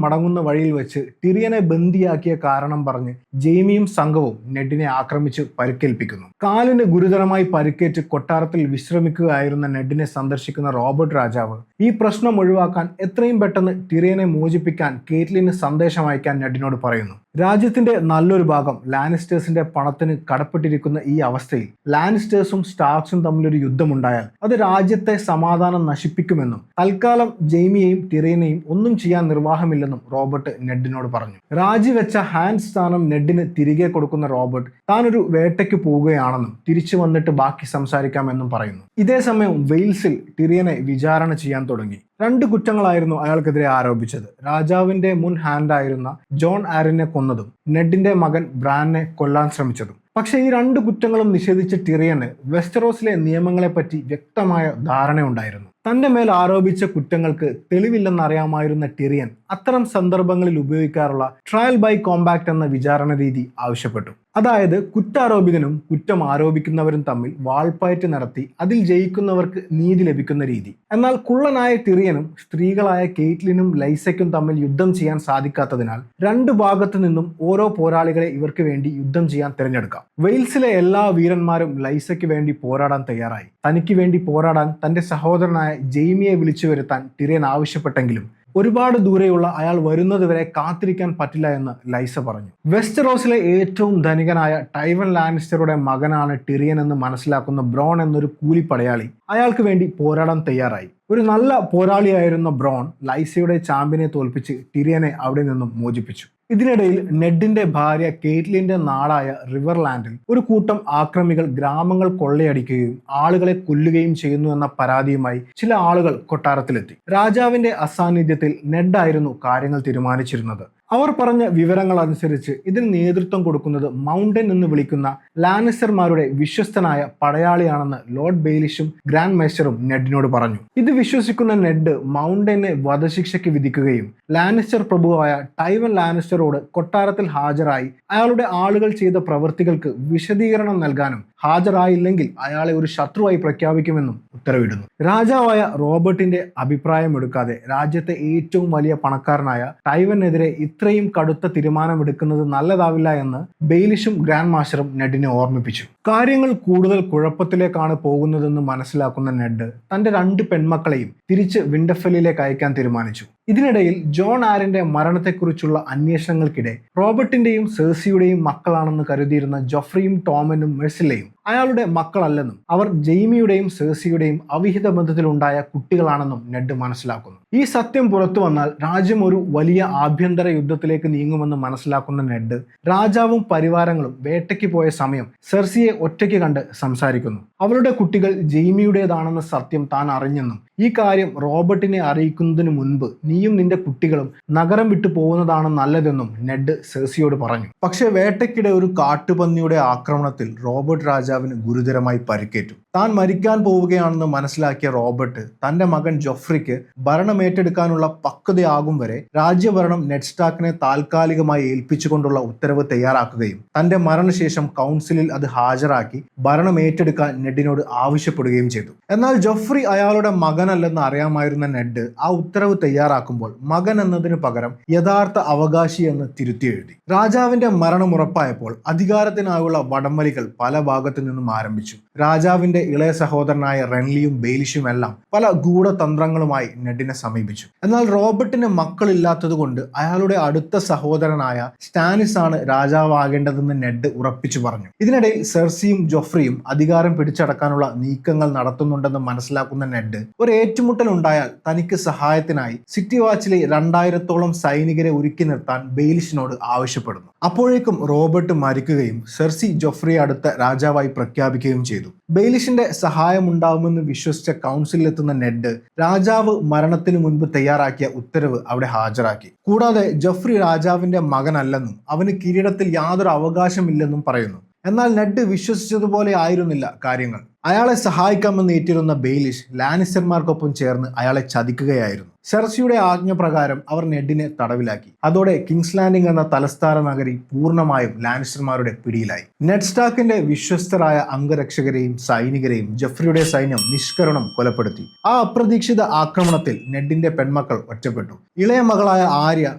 മടങ്ങുന്ന വഴിയിൽ വെച്ച് ടിറിയനെ ബന്ദിയാക്കിയ കാരണം പറഞ്ഞ് ജെയ്മിയും സംഘവും നെഡിനെ ആക്രമിച്ച് പരിക്കേൽപ്പിക്കുന്നു. കാലിന് ഗുരുതരമായി പരിക്കേറ്റ് കൊട്ടാരത്തിൽ വിശ്രമിക്കുകയായിരുന്ന നെഡിനെ സന്ദർശിക്കുന്ന റോബർട്ട് രാജാവ് ഈ പ്രശ്നം ഒഴിവാക്കാൻ എത്രയും പെട്ടെന്ന് ടിറിയനെ മോചിപ്പിക്കാൻ കേറ്റ്ലിന് സന്ദേശം അയക്കാൻ നെഡിനോട് പറയുന്നു. രാജ്യത്തിന്റെ നല്ലൊരു ഭാഗം ലാനിസ്റ്റേഴ്സിന്റെ പണത്തിന് കടപ്പെട്ടിരിക്കുന്ന ഈ അവസ്ഥയിൽ ലാനിസ്റ്റേഴ്സും സ്റ്റാർക്സും തമ്മിലൊരു യുദ്ധമുണ്ടായാൽ അത് രാജ്യത്തെ സമാധാനം നശിപ്പിക്കുമെന്നും തൽക്കാലം ജെയ്മിയെയും ടിറിയനെയും ഒന്നും ചെയ്യാൻ നിർവാഹമില്ലെന്നും റോബർട്ട് നെഡിനോട് പറഞ്ഞു. രാജിവെച്ച ഹാൻഡ് സ്ഥാനം നെഡിന് തിരികെ കൊടുക്കുന്ന റോബർട്ട് താനൊരു വേട്ടയ്ക്ക് പോവുകയാണെന്നും തിരിച്ചു വന്നിട്ട് ബാക്കി സംസാരിക്കാമെന്നും പറയുന്നു. ഇതേസമയം വെയിൽസിൽ ടിറിയനെ വിചാരണ ചെയ്യാൻ തുടങ്ങി. 2 കുറ്റങ്ങളായിരുന്നു അയാൾക്കെതിരെ ആരോപിച്ചത്. രാജാവിന്റെ മുൻ ഹാൻഡായിരുന്ന ജോൺ ആരിനെ കൊന്നതും നെഡിന്റെ മകൻ ബ്രാനെ കൊല്ലാൻ ശ്രമിച്ചതും. പക്ഷേ ഈ 2 കുറ്റങ്ങളും നിഷേധിച്ച ടിറിയന് വെസ്റ്ററോസിലെ നിയമങ്ങളെപ്പറ്റി വ്യക്തമായ ധാരണയുണ്ടായിരുന്നു. തന്റെ മേൽ ആരോപിച്ച കുറ്റങ്ങൾക്ക് തെളിവില്ലെന്നറിയാമായിരുന്ന ടിറിയൻ അത്തരം സന്ദർഭങ്ങളിൽ ഉപയോഗിക്കാറുള്ള ട്രയൽ ബൈ കോമ്പാക്ട് എന്ന വിചാരണ രീതി ആവശ്യപ്പെട്ടു. അതായത് കുറ്റാരോപിതനും കുറ്റം ആരോപിക്കുന്നവരും തമ്മിൽ വാൾപ്പയറ്റ് നടത്തി അതിൽ ജയിക്കുന്നവർക്ക് നീതി ലഭിക്കുന്ന രീതി. എന്നാൽ കുള്ളനായ ടിറിയനും സ്ത്രീകളായ കേറ്റ്ലിനും ലൈസയ്ക്കും തമ്മിൽ യുദ്ധം ചെയ്യാൻ സാധിക്കാത്തതിനാൽ 2 ഭാഗത്തു നിന്നും ഓരോ പോരാളികളെ ഇവർക്ക് വേണ്ടി യുദ്ധം ചെയ്യാൻ തിരഞ്ഞെടുക്കാം. വെയിൽസിലെ എല്ലാ വീരന്മാരും ലൈസയ്ക്ക് വേണ്ടി പോരാടാൻ തയ്യാറായി. തനിക്ക് വേണ്ടി പോരാടാൻ തന്റെ സഹോദരനായ ജെയ്മിയെ വിളിച്ചു വരുത്താൻ ടിറിയൻ ആവശ്യപ്പെട്ടെങ്കിലും ഒരുപാട് ദൂരെയുള്ള അയാൾ വരുന്നതുവരെ കാത്തിരിക്കാൻ പറ്റില്ല എന്ന് ലൈസ പറഞ്ഞു. വെസ്റ്ററോസിലെ ഏറ്റവും ധനികനായ ടൈവൻ ലാനിസ്റ്ററുടെ മകനാണ് ടിറിയൻ എന്ന് മനസ്സിലാക്കുന്ന ബ്രോൺ എന്നൊരു കൂലിപ്പടയാളി അയാൾക്ക് വേണ്ടി പോരാടാൻ തയ്യാറായി. ഒരു നല്ല പോരാളിയായിരുന്ന ബ്രോൺ ലൈസയുടെ ചാമ്പ്യനെ തോൽപ്പിച്ച് ടിറിയനെ അവിടെ നിന്നും മോചിപ്പിച്ചു. ഇതിനിടയിൽ നെഡിന്റെ ഭാര്യ കേറ്റ്ലിന്റെ നാടായ റിവർലാൻഡിൽ ഒരു കൂട്ടം ആക്രമികൾ ഗ്രാമങ്ങൾ കൊള്ളയടിക്കുകയും ആളുകളെ കൊല്ലുകയും ചെയ്യുന്നു എന്ന പരാതിയുമായി ചില ആളുകൾ കൊട്ടാരത്തിലെത്തി. രാജാവിന്റെ അസാന്നിധ്യത്തിൽ നെഡായിരുന്നു കാര്യങ്ങൾ തീരുമാനിച്ചിരുന്നത്. അവർ പറഞ്ഞ വിവരങ്ങൾ അനുസരിച്ച് ഇതിന് നേതൃത്വം കൊടുക്കുന്നത് മൗണ്ടൻ എന്ന് വിളിക്കുന്ന ലാനിസ്റ്റർമാരുടെ വിശ്വസ്തനായ പടയാളിയാണെന്ന് ലോർഡ് ബെയിലിഷും ഗ്രാൻഡ് മേസ്റ്ററും നെഡിനോട് പറഞ്ഞു. ഇത് വിശ്വസിക്കുന്ന നെഡ് മൗണ്ടനെ വധശിക്ഷയ്ക്ക് വിധിക്കുകയും ലാനിസ്റ്റർ പ്രഭുവായ ടൈവൻ ലാനിസ്റ്ററോട് കൊട്ടാരത്തിൽ ഹാജരായി അയാളുടെ ആളുകൾ ചെയ്ത പ്രവൃത്തികൾക്ക് വിശദീകരണം നൽകാനും ഹാജരായില്ലെങ്കിൽ അയാളെ ഒരു ശത്രുവായി പ്രഖ്യാപിക്കുമെന്നും ഉത്തരവിടുന്നു. രാജാവായ റോബർട്ടിന്റെ അഭിപ്രായം എടുക്കാതെ രാജ്യത്തെ ഏറ്റവും വലിയ പണക്കാരനായ ടൈവനെതിരെ ഇത്രയും കടുത്ത തീരുമാനമെടുക്കുന്നത് നല്ലതാവില്ല എന്ന് ബെയിലിഷും ഗ്രാൻഡ് മാസ്റ്ററും നെഡിനെ ഓർമ്മിപ്പിച്ചു. കാര്യങ്ങൾ കൂടുതൽ കുഴപ്പത്തിലേക്കാണ് പോകുന്നതെന്ന് മനസ്സിലാക്കുന്ന നെഡ് തന്റെ 2 പെൺമക്കളെയും തിരിച്ച് വിന്റർഫെല്ലിലേക്ക് അയക്കാൻ തീരുമാനിച്ചു. ഇതിനിടയിൽ ജോൺ ആരിന്റെ മരണത്തെക്കുറിച്ചുള്ള അന്വേഷണങ്ങൾക്കിടെ റോബർട്ടിന്റെയും സെർസിയുടെയും മക്കളാണെന്ന് കരുതിയിരുന്ന ജോഫ്രിയും ടോമനും മെഴ്സിലയും അയാളുടെ മക്കളല്ലെന്നും അവർ ജെയ്മിയുടെയും സെർസിയുടെയും അവിഹിത ബന്ധത്തിലുണ്ടായ കുട്ടികളാണെന്നും നെഡ് മനസ്സിലാക്കുന്നു. ഈ സത്യം പുറത്തു വന്നാൽ രാജ്യം ഒരു വലിയ ആഭ്യന്തര യുദ്ധത്തിലേക്ക് നീങ്ങുമെന്ന് മനസ്സിലാക്കുന്ന നെഡ് രാജാവും പരിവാരങ്ങളും വേട്ടയ്ക്ക് പോയ സമയം സെർസിയെ ഒറ്റയ്ക്ക് കണ്ട് സംസാരിക്കുന്നു. അവളുടെ കുട്ടികൾ ജെയ്മിയുടേതാണെന്ന സത്യം താൻ അറിഞ്ഞെന്നും ഈ കാര്യം റോബർട്ടിനെ അറിയിക്കുന്നതിന് മുൻപ് നീയും നിന്റെ കുട്ടികളും നഗരം വിട്ടു പോകുന്നതാണ് നല്ലതെന്നും നെഡ് സെർസിയോട് പറഞ്ഞു. പക്ഷേ വേട്ടയ്ക്കിടെ ഒരു കാട്ടുപന്നിയുടെ ആക്രമണത്തിൽ റോബർട്ട് രാജാവിന് ഗുരുതരമായി പരിക്കേറ്റു. താൻ മരിക്കാൻ പോവുകയാണെന്ന് മനസ്സിലാക്കിയ റോബർട്ട് തന്റെ മകൻ ജോഫ്രിക്ക് ഭരണമേറ്റെടുക്കാനുള്ള പക്വതയാകും വരെ രാജ്യഭരണം നെഡ് സ്റ്റാർക്കിനെ താൽക്കാലികമായി ഏൽപ്പിച്ചുകൊണ്ടുള്ള ഉത്തരവ് തയ്യാറാക്കുകയും തന്റെ മരണശേഷം കൗൺസിലിൽ അത് ഹാജരാക്കി ഭരണം ഏറ്റെടുക്കാൻ നെഡിനോട് ആവശ്യപ്പെടുകയും ചെയ്തു. എന്നാൽ ജോഫ്രി അയാളുടെ മകനല്ലെന്ന് അറിയാമായിരുന്ന നെഡ് ആ ഉത്തരവ് തയ്യാറാക്കുമ്പോൾ മകൻ എന്നതിന് പകരം യഥാർത്ഥ അവകാശി എന്ന് തിരുത്തി എഴുതി. രാജാവിന്റെ മരണം ഉറപ്പായപ്പോൾ അധികാരത്തിനായുള്ള വടംവലികൾ പല ഭാഗത്തു നിന്നും ആരംഭിച്ചു. രാജാവിന്റെ ഇളയ സഹോദരനായ റെൻലിയും ബെയിലിഷും എല്ലാം പല ഗൂഢതന്ത്രങ്ങളുമായി നെഡിനെ സമീപിച്ചു. എന്നാൽ റോബർട്ടിന് മക്കളില്ലാത്തത് കൊണ്ട് അയാളുടെ അടുത്ത സഹോദരനായ സ്റ്റാനിസ് ആണ് രാജാവാകേണ്ടതെന്ന് നെഡ് ഉറപ്പിച്ചു പറഞ്ഞു. ഇതിനിടയിൽ സെർസിയും ജോഫ്രിയും അധികാരം പിടിച്ചടക്കാനുള്ള നീക്കങ്ങൾ നടത്തുന്നുണ്ടെന്ന് മനസ്സിലാക്കുന്ന നെഡ് ഒരു ഏറ്റുമുട്ടൽ ഉണ്ടായാൽ തനിക്ക് സഹായത്തിനായി സിറ്റി വാച്ചിലെ 2000-ഓളം സൈനികരെ ഒരുക്കി നിർത്താൻ ബെയിലിഷിനോട് ആവശ്യപ്പെടുന്നു. അപ്പോഴേക്കും റോബർട്ട് മരിക്കുകയും സെർസി ജോഫ്രിയെ അടുത്ത രാജാവായി പ്രഖ്യാപിക്കുകയും ചെയ്തു. ചെയ്തു. ബെയിലിഷിന്റെ സഹായമുണ്ടാവുമെന്ന് വിശ്വസിച്ച കൗൺസിലെത്തുന്ന നെഡ് രാജാവ് മരണത്തിനു മുൻപ് തയ്യാറാക്കിയ ഉത്തരവ് അവിടെ ഹാജരാക്കി. കൂടാതെ ജോഫ്രി രാജാവിന്റെ മകനല്ലെന്നും അവന് കിരീടത്തിൽ യാതൊരു അവകാശമില്ലെന്നും പറയുന്നു. എന്നാൽ നെഡ് വിശ്വസിച്ചതുപോലെ ആയിരുന്നില്ല കാര്യങ്ങൾ. അയാളെ സഹായിക്കാമെന്ന് ഏറ്റിരുന്ന ബെയിലിഷ് ലാനിസ്റ്റർമാർക്കൊപ്പം ചേർന്ന് അയാളെ ചതിക്കുകയായിരുന്നു. സെർസിയുടെ ആജ്ഞ പ്രകാരം അവർ നെഡിനെ തടവിലാക്കി. അതോടെ കിങ്സ് ലാൻഡിംഗ് എന്ന തലസ്ഥാന നഗരി പൂർണ്ണമായും ലാനിസ്റ്റർമാരുടെ പിടിയിലായി. നെഡ് സ്റ്റാർക്കിന്റെ വിശ്വസ്തരായ അംഗരക്ഷകരെയും സൈനികരെയും ജോഫ്രിയുടെ സൈന്യം നിഷ്കരുണം കൊലപ്പെടുത്തി. ആ അപ്രതീക്ഷിത ആക്രമണത്തിൽ നെഡിന്റെ പെൺമക്കൾ ഒറ്റപ്പെട്ടു. ഇളയ മകളായ ആര്യ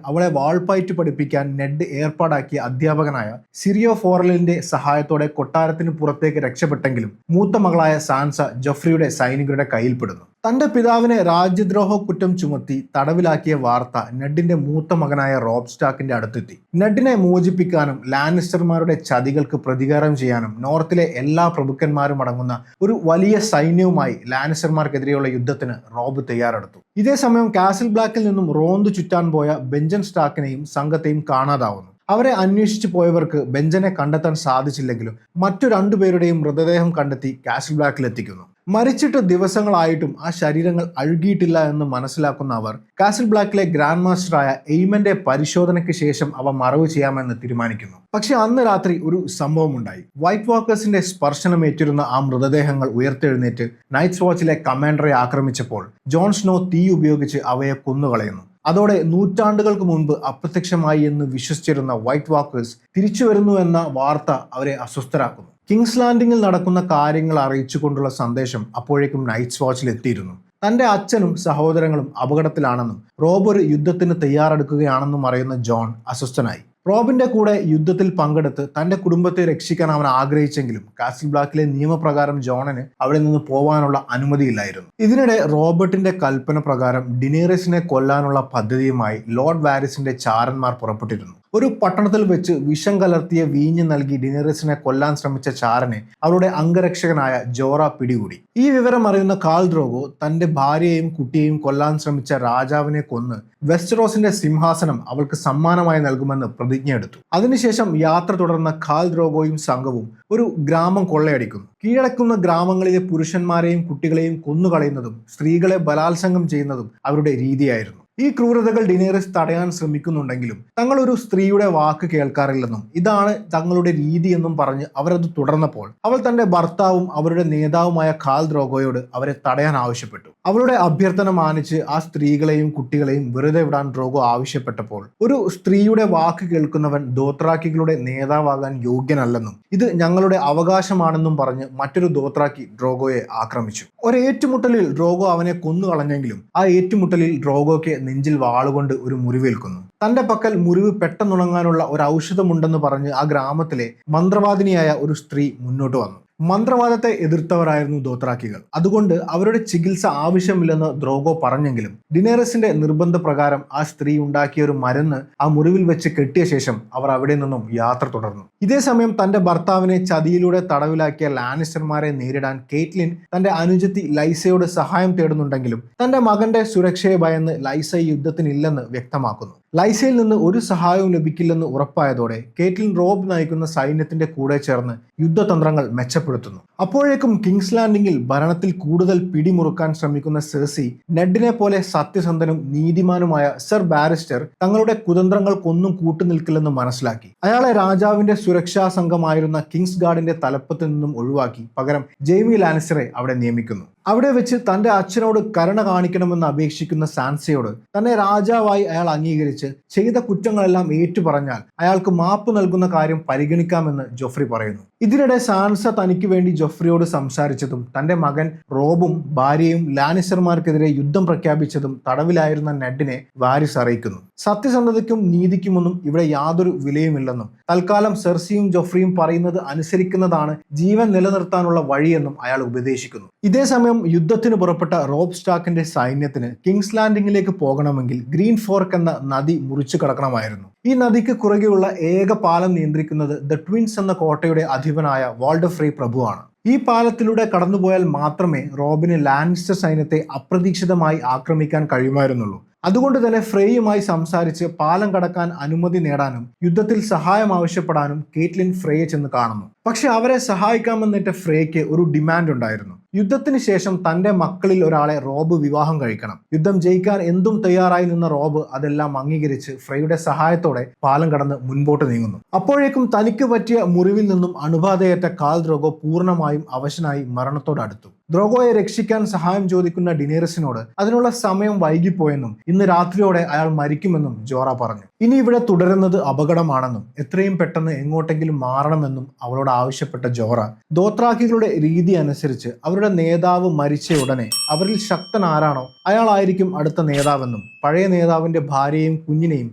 അവളെ വാൾപ്പയറ്റ് പഠിപ്പിക്കാൻ നെഡ് ഏർപ്പാടാക്കിയ അധ്യാപകനായ സിറിയോ ഫോറലിന്റെ സഹായത്തോടെ കൊട്ടാരത്തിന് പുറത്തേക്ക് രക്ഷപ്പെട്ടെങ്കിലും മൂത്ത മകളായ സാൻസ ജോഫ്രിയുടെ സൈനികരുടെ കയ്യിൽപ്പെടുന്നു. തന്റെ പിതാവിനെ രാജ്യദ്രോഹ കുറ്റം ചുമത്തി തടവിലാക്കിയ വാർത്ത നെഡിന്റെ മൂത്ത മകനായ റോബ് സ്റ്റാർക്കിന്റെ അടുത്തെത്തി. നെഡിനെ മോചിപ്പിക്കാനും ലാനിസ്റ്റർമാരുടെ ചതികൾക്ക് പ്രതികാരം ചെയ്യാനും നോർത്തിലെ എല്ലാ പ്രഭുക്കന്മാരും അടങ്ങുന്ന ഒരു വലിയ സൈന്യവുമായി ലാനിസ്റ്റർമാർക്കെതിരെയുള്ള യുദ്ധത്തിന് റോബ് തയ്യാറെടുത്തു. ഇതേസമയം കാസിൽ ബ്ലാക്കിൽ നിന്നും റോന്ത് ചുറ്റാൻ പോയ ബെഞ്ചൻ സ്റ്റാർക്കിനെയും സംഘത്തെയും കാണാതാവുന്നു. അവരെ അന്വേഷിച്ചു പോയവർക്ക് ബെഞ്ചനെ കണ്ടെത്താൻ സാധിച്ചില്ലെങ്കിലും മറ്റു രണ്ടുപേരുടെയും മൃതദേഹം കണ്ടെത്തി കാസിൽ ബ്ലാക്കിൽ എത്തിക്കുന്നു. മരിച്ചിട്ട് ദിവസങ്ങളായിട്ടും ആ ശരീരങ്ങൾ അഴുകിയിട്ടില്ല എന്ന് മനസ്സിലാക്കുന്ന അവർ കാസിൽ ബ്ലാക്കിലെ ഗ്രാൻഡ് മാസ്റ്ററായ എയ്മന്റെ പരിശോധനയ്ക്ക് ശേഷം അവ മറവ് ചെയ്യാമെന്ന് തീരുമാനിക്കുന്നു. പക്ഷെ അന്ന് രാത്രി ഒരു സംഭവം ഉണ്ടായി. വൈറ്റ് വാക്കേഴ്സിന്റെ സ്പർശനമേറ്റിരുന്ന ആ മൃതദേഹങ്ങൾ ഉയർത്തെഴുന്നേറ്റ് നൈറ്റ്സ് വാച്ചിലെ കമാൻഡറെ ആക്രമിച്ചപ്പോൾ ജോൺ സ്നോ തീ ഉപയോഗിച്ച് അവയെ കൊന്നുകളയുന്നു. അതോടെ നൂറ്റാണ്ടുകൾക്ക് മുൻപ് അപ്രത്യക്ഷമായി എന്ന് വിശ്വസിച്ചിരുന്ന വൈറ്റ് വാക്കേഴ്സ് തിരിച്ചു വരുന്നു എന്ന വാർത്ത അവരെ അസ്വസ്ഥരാക്കുന്നു. കിങ്സ് ലാൻഡിംഗിൽ നടക്കുന്ന കാര്യങ്ങൾ അറിയിച്ചുകൊണ്ടുള്ള സന്ദേശം അപ്പോഴേക്കും നൈറ്റ്സ് വാച്ചിൽ എത്തിയിരുന്നു. തന്റെ അച്ഛനും സഹോദരങ്ങളും അപകടത്തിലാണെന്നും റോബ് ഒരു യുദ്ധത്തിന് തയ്യാറെടുക്കുകയാണെന്നും അറിയുന്ന ജോൺ അസ്വസ്ഥനായി. റോബിന്റെ കൂടെ യുദ്ധത്തിൽ പങ്കെടുത്ത് തന്റെ കുടുംബത്തെ രക്ഷിക്കാൻ അവൻ ആഗ്രഹിച്ചെങ്കിലും കാസിൽ ബ്ലാക്കിലെ നിയമപ്രകാരം ജോണിന് അവിടെ നിന്ന് പോവാനുള്ള അനുമതിയില്ലായിരുന്നു. ഇതിനിടെ റോബർട്ടിന്റെ കൽപ്പന പ്രകാരം ഡിനേറിസിനെ കൊല്ലാനുള്ള പദ്ധതിയുമായി ലോർഡ് വാരിസിന്റെ ചാരന്മാർ പുറപ്പെട്ടിരുന്നു. ഒരു പട്ടണത്തിൽ വെച്ച് വിഷം കലർത്തിയ വീഞ്ഞ് നൽകി ഡിനേറിസിനെ കൊല്ലാൻ ശ്രമിച്ച ചാരനെ അവരുടെ അംഗരക്ഷകനായ ജോറ പിടികൂടി. ഈ വിവരം അറിയുന്ന കാൾ ദ്രോഗോ തന്റെ ഭാര്യയെയും കുട്ടിയെയും കൊല്ലാൻ ശ്രമിച്ച രാജാവിനെ കൊന്ന് വെസ്റ്ററോസിന്റെ സിംഹാസനം അവൾക്ക് സമ്മാനമായി നൽകുമെന്ന് പ്രതിജ്ഞയെടുത്തു. അതിനുശേഷം യാത്ര തുടർന്ന കാൾ ദ്രോഗോയും സംഘവും ഒരു ഗ്രാമം കൊള്ളയടിക്കുന്നു. കീഴടക്കുന്ന ഗ്രാമങ്ങളിലെ പുരുഷന്മാരെയും കുട്ടികളെയും കൊന്നുകളയുന്നതും സ്ത്രീകളെ ബലാത്സംഗം ചെയ്യുന്നതും അവരുടെ രീതിയായിരുന്നു. ഈ ക്രൂരതകൾ ഡിനേറിസ് തടയാൻ ശ്രമിക്കുന്നുണ്ടെങ്കിലും തങ്ങൾ ഒരു സ്ത്രീയുടെ വാക്ക് കേൾക്കാറില്ലെന്നും ഇതാണ് തങ്ങളുടെ രീതിയെന്നും പറഞ്ഞ് അവരത് തുടർന്നപ്പോൾ അവൾ തന്റെ ഭർത്താവും അവരുടെ നേതാവുമായ കാൾ ദ്രോഗോയോട് അവരെ തടയാൻ ആവശ്യപ്പെട്ടു. അവളുടെ അഭ്യർത്ഥന മാനിച്ച് ആ സ്ത്രീകളെയും കുട്ടികളെയും വെറുതെ വിടാൻ ദ്രോഗോ ആവശ്യപ്പെട്ടപ്പോൾ ഒരു സ്ത്രീയുടെ വാക്ക് കേൾക്കുന്നവൻ ദോത്രാക്കികളുടെ നേതാവാകാൻ യോഗ്യനല്ലെന്നും ഇത് ഞങ്ങളുടെ അവകാശമാണെന്നും പറഞ്ഞ് മറ്റൊരു ദോത്രാക്കി ദ്രോഗോയെ ആക്രമിച്ചു. ഒരു ഏറ്റുമുട്ടലിൽ ദ്രോഗോ അവനെ കൊന്നുകളഞ്ഞെങ്കിലും ആ ഏറ്റുമുട്ടലിൽ ദ്രോഗോയ്ക്ക് നെഞ്ചിൽ വാളുകൊണ്ട് ഒരു മുറിവേൽക്കുന്നു. തന്റെ പക്കൽ മുറിവ് പെട്ടെന്നുണങ്ങാനുള്ള ഒരു ഔഷധമുണ്ടെന്ന് പറഞ്ഞ് ആ ഗ്രാമത്തിലെ മന്ത്രവാദിനിയായ ഒരു സ്ത്രീ മുന്നോട്ട് വന്നു. മന്ത്രവാദത്തെ എതിർത്തവരായിരുന്നു ദോത്രാക്കികൾ. അതുകൊണ്ട് അവരുടെ ചികിത്സ ആവശ്യമില്ലെന്ന് ദ്രോഗോ പറഞ്ഞെങ്കിലും ഡിനേറിസിന്റെ നിർബന്ധപ്രകാരം ആ സ്ത്രീ ഉണ്ടാക്കിയ ഒരു മരുന്ന് ആ മുറിവിൽ വെച്ച് കെട്ടിയ ശേഷം അവർ അവിടെ നിന്നും യാത്ര തുടർന്നു. ഇതേസമയം തന്റെ ഭർത്താവിനെ ചതിയിലൂടെ തടവിലാക്കിയ ലാനിസ്റ്റർമാരെ നേരിടാൻ കേറ്റ്ലിൻ തന്റെ അനുജത്തി ലൈസയോട് സഹായം തേടുന്നുണ്ടെങ്കിലും തന്റെ മകന്റെ സുരക്ഷയെ ഭയന്ന് ലൈസ യുദ്ധത്തിനില്ലെന്ന് വ്യക്തമാക്കുന്നു. ലൈസയിൽ നിന്ന് ഒരു സഹായവും ലഭിക്കില്ലെന്ന് ഉറപ്പായതോടെ കേറ്റ്ലിൻ റോബ് നയിക്കുന്ന സൈന്യത്തിന്റെ കൂടെ ചേർന്ന് യുദ്ധതന്ത്രങ്ങൾ മെച്ചപ്പെടുത്തുന്നു. അപ്പോഴേക്കും കിങ്സ് ലാൻഡിംഗിൽ ഭരണത്തിൽ കൂടുതൽ പിടിമുറുക്കാൻ ശ്രമിക്കുന്ന സെർസി നെഡിനെ പോലെ സത്യസന്ധനും നീതിമാനുമായ സർ ബാരിസ്റ്റർ തങ്ങളുടെ കുതന്ത്രങ്ങൾക്കൊന്നും കൂട്ടുനിൽക്കില്ലെന്ന് മനസ്സിലാക്കി. അയാളെ രാജാവിന്റെ സുരക്ഷാ സംഘമായിരുന്ന കിങ്സ് ഗാർഡിന്റെ തലപ്പത്ത് നിന്നും ഒഴിവാക്കി പകരം ജെയ്മി ലാനിസ്റ്ററെ അവിടെ നിയമിക്കുന്നു. അവിടെ വെച്ച് തന്റെ അച്ഛനോട് കരുണ കാണിക്കണമെന്ന് അപേക്ഷിക്കുന്ന സാൻസയോട് തന്നെ രാജാവായി അയാൾ അംഗീകരിച്ച് ചെയ്ത കുറ്റങ്ങളെല്ലാം ഏറ്റുപറഞ്ഞാൽ അയാൾക്ക് മാപ്പ് നൽകുന്ന കാര്യം പരിഗണിക്കാമെന്ന് ജോഫ്രി പറയുന്നു. ഇതിനിടെ സാൻസ തനിക്ക് വേണ്ടി ജോഫ്രിയോട് സംസാരിച്ചതും തന്റെ മകൻ റോബും ഭാര്യയും ലാനിസ്റ്റർമാർക്കെതിരെ യുദ്ധം പ്രഖ്യാപിച്ചതും തടവിലായിരുന്ന നെഡിനെ വാരിസ് അറിയിക്കുന്നു. സത്യസന്ധതയ്ക്കും നീതിക്കുമൊന്നും ഇവിടെ യാതൊരു വിലയുമില്ലെന്നും തൽക്കാലം സെർസിയും ജോഫ്രിയും പറയുന്നത് അനുസരിക്കുന്നതാണ് ജീവൻ നിലനിർത്താനുള്ള വഴിയെന്നും അയാൾ ഉപദേശിക്കുന്നു. ഇതേസമയം യുദ്ധത്തിന് പുറപ്പെട്ട റോബ് സ്റ്റാർക്കിന്റെ സൈന്യത്തിന് കിങ്സ് ലാൻഡിംഗിലേക്ക് പോകണമെങ്കിൽ ഗ്രീൻ ഫോർക്ക് എന്ന നദി മുറിച്ചു കടക്കണമായിരുന്നു. ഈ നദിക്ക് കുറുകെയുള്ള ഏക പാലം നിയന്ത്രിക്കുന്നത് ദ ട്വിൻസ് എന്ന കോട്ടയുടെ അധിപനായ വാൾഡർ ഫ്രീ പ്രഭുവാണ്. ഈ പാലത്തിലൂടെ കടന്നുപോയാൽ മാത്രമേ റോബിന് ലാനിസ്റ്റർ സൈന്യത്തെ അപ്രതീക്ഷിതമായി ആക്രമിക്കാൻ കഴിയുമായിരുന്നുള്ളൂ. അതുകൊണ്ട് തന്നെ ഫ്രേയുമായി സംസാരിച്ച് പാലം കടക്കാൻ അനുമതി നേടാനും യുദ്ധത്തിൽ സഹായം ആവശ്യപ്പെടാനും കേറ്റ്ലിൻ ഫ്രേയെ ചെന്ന് കാണുന്നു. പക്ഷെ അവരെ സഹായിക്കാമെന്നിട്ട് ഫ്രേയ്ക്ക് ഒരു ഡിമാൻഡ് ഉണ്ടായിരുന്നു. യുദ്ധത്തിന് ശേഷം തന്റെ മക്കളിൽ ഒരാളെ റോബ് വിവാഹം കഴിക്കണം. യുദ്ധം ജയിക്കാൻ എന്തും തയ്യാറായി നിന്ന റോബ് അതെല്ലാം അംഗീകരിച്ച് ഫ്രേയുടെ സഹായത്തോടെ പാലം കടന്ന് മുൻപോട്ട് നീങ്ങുന്നു. അപ്പോഴേക്കും തനിക്ക് പറ്റിയ മുറിവിൽ നിന്നും അണുബാധയേറ്റ കാൽ ദ്രോഗോ പൂർണ്ണമായും അവശനായി മരണത്തോടടുത്തു. ദ്രോഗോയെ രക്ഷിക്കാൻ സഹായം ചോദിക്കുന്ന ഡിനേറിസിനോട് അതിനുള്ള സമയം വൈകിപ്പോയെന്നും ഇന്ന് രാത്രിയോടെ അയാൾ മരിക്കുമെന്നും ജോറ പറഞ്ഞു. ഇനി ഇവിടെ തുടരുന്നത് അപകടമാണെന്നും എത്രയും പെട്ടെന്ന് എങ്ങോട്ടെങ്കിലും മാറണമെന്നും അവളോട് ആവശ്യപ്പെട്ട ജോറ ദോത്രാക്കികളുടെ രീതി അനുസരിച്ച് അവരുടെ നേതാവ് മരിച്ച ഉടനെ അവരിൽ ശക്തൻ ആരാണോ അയാളായിരിക്കും അടുത്ത നേതാവെന്നും പഴയ നേതാവിന്റെ ഭാര്യയെയും കുഞ്ഞിനെയും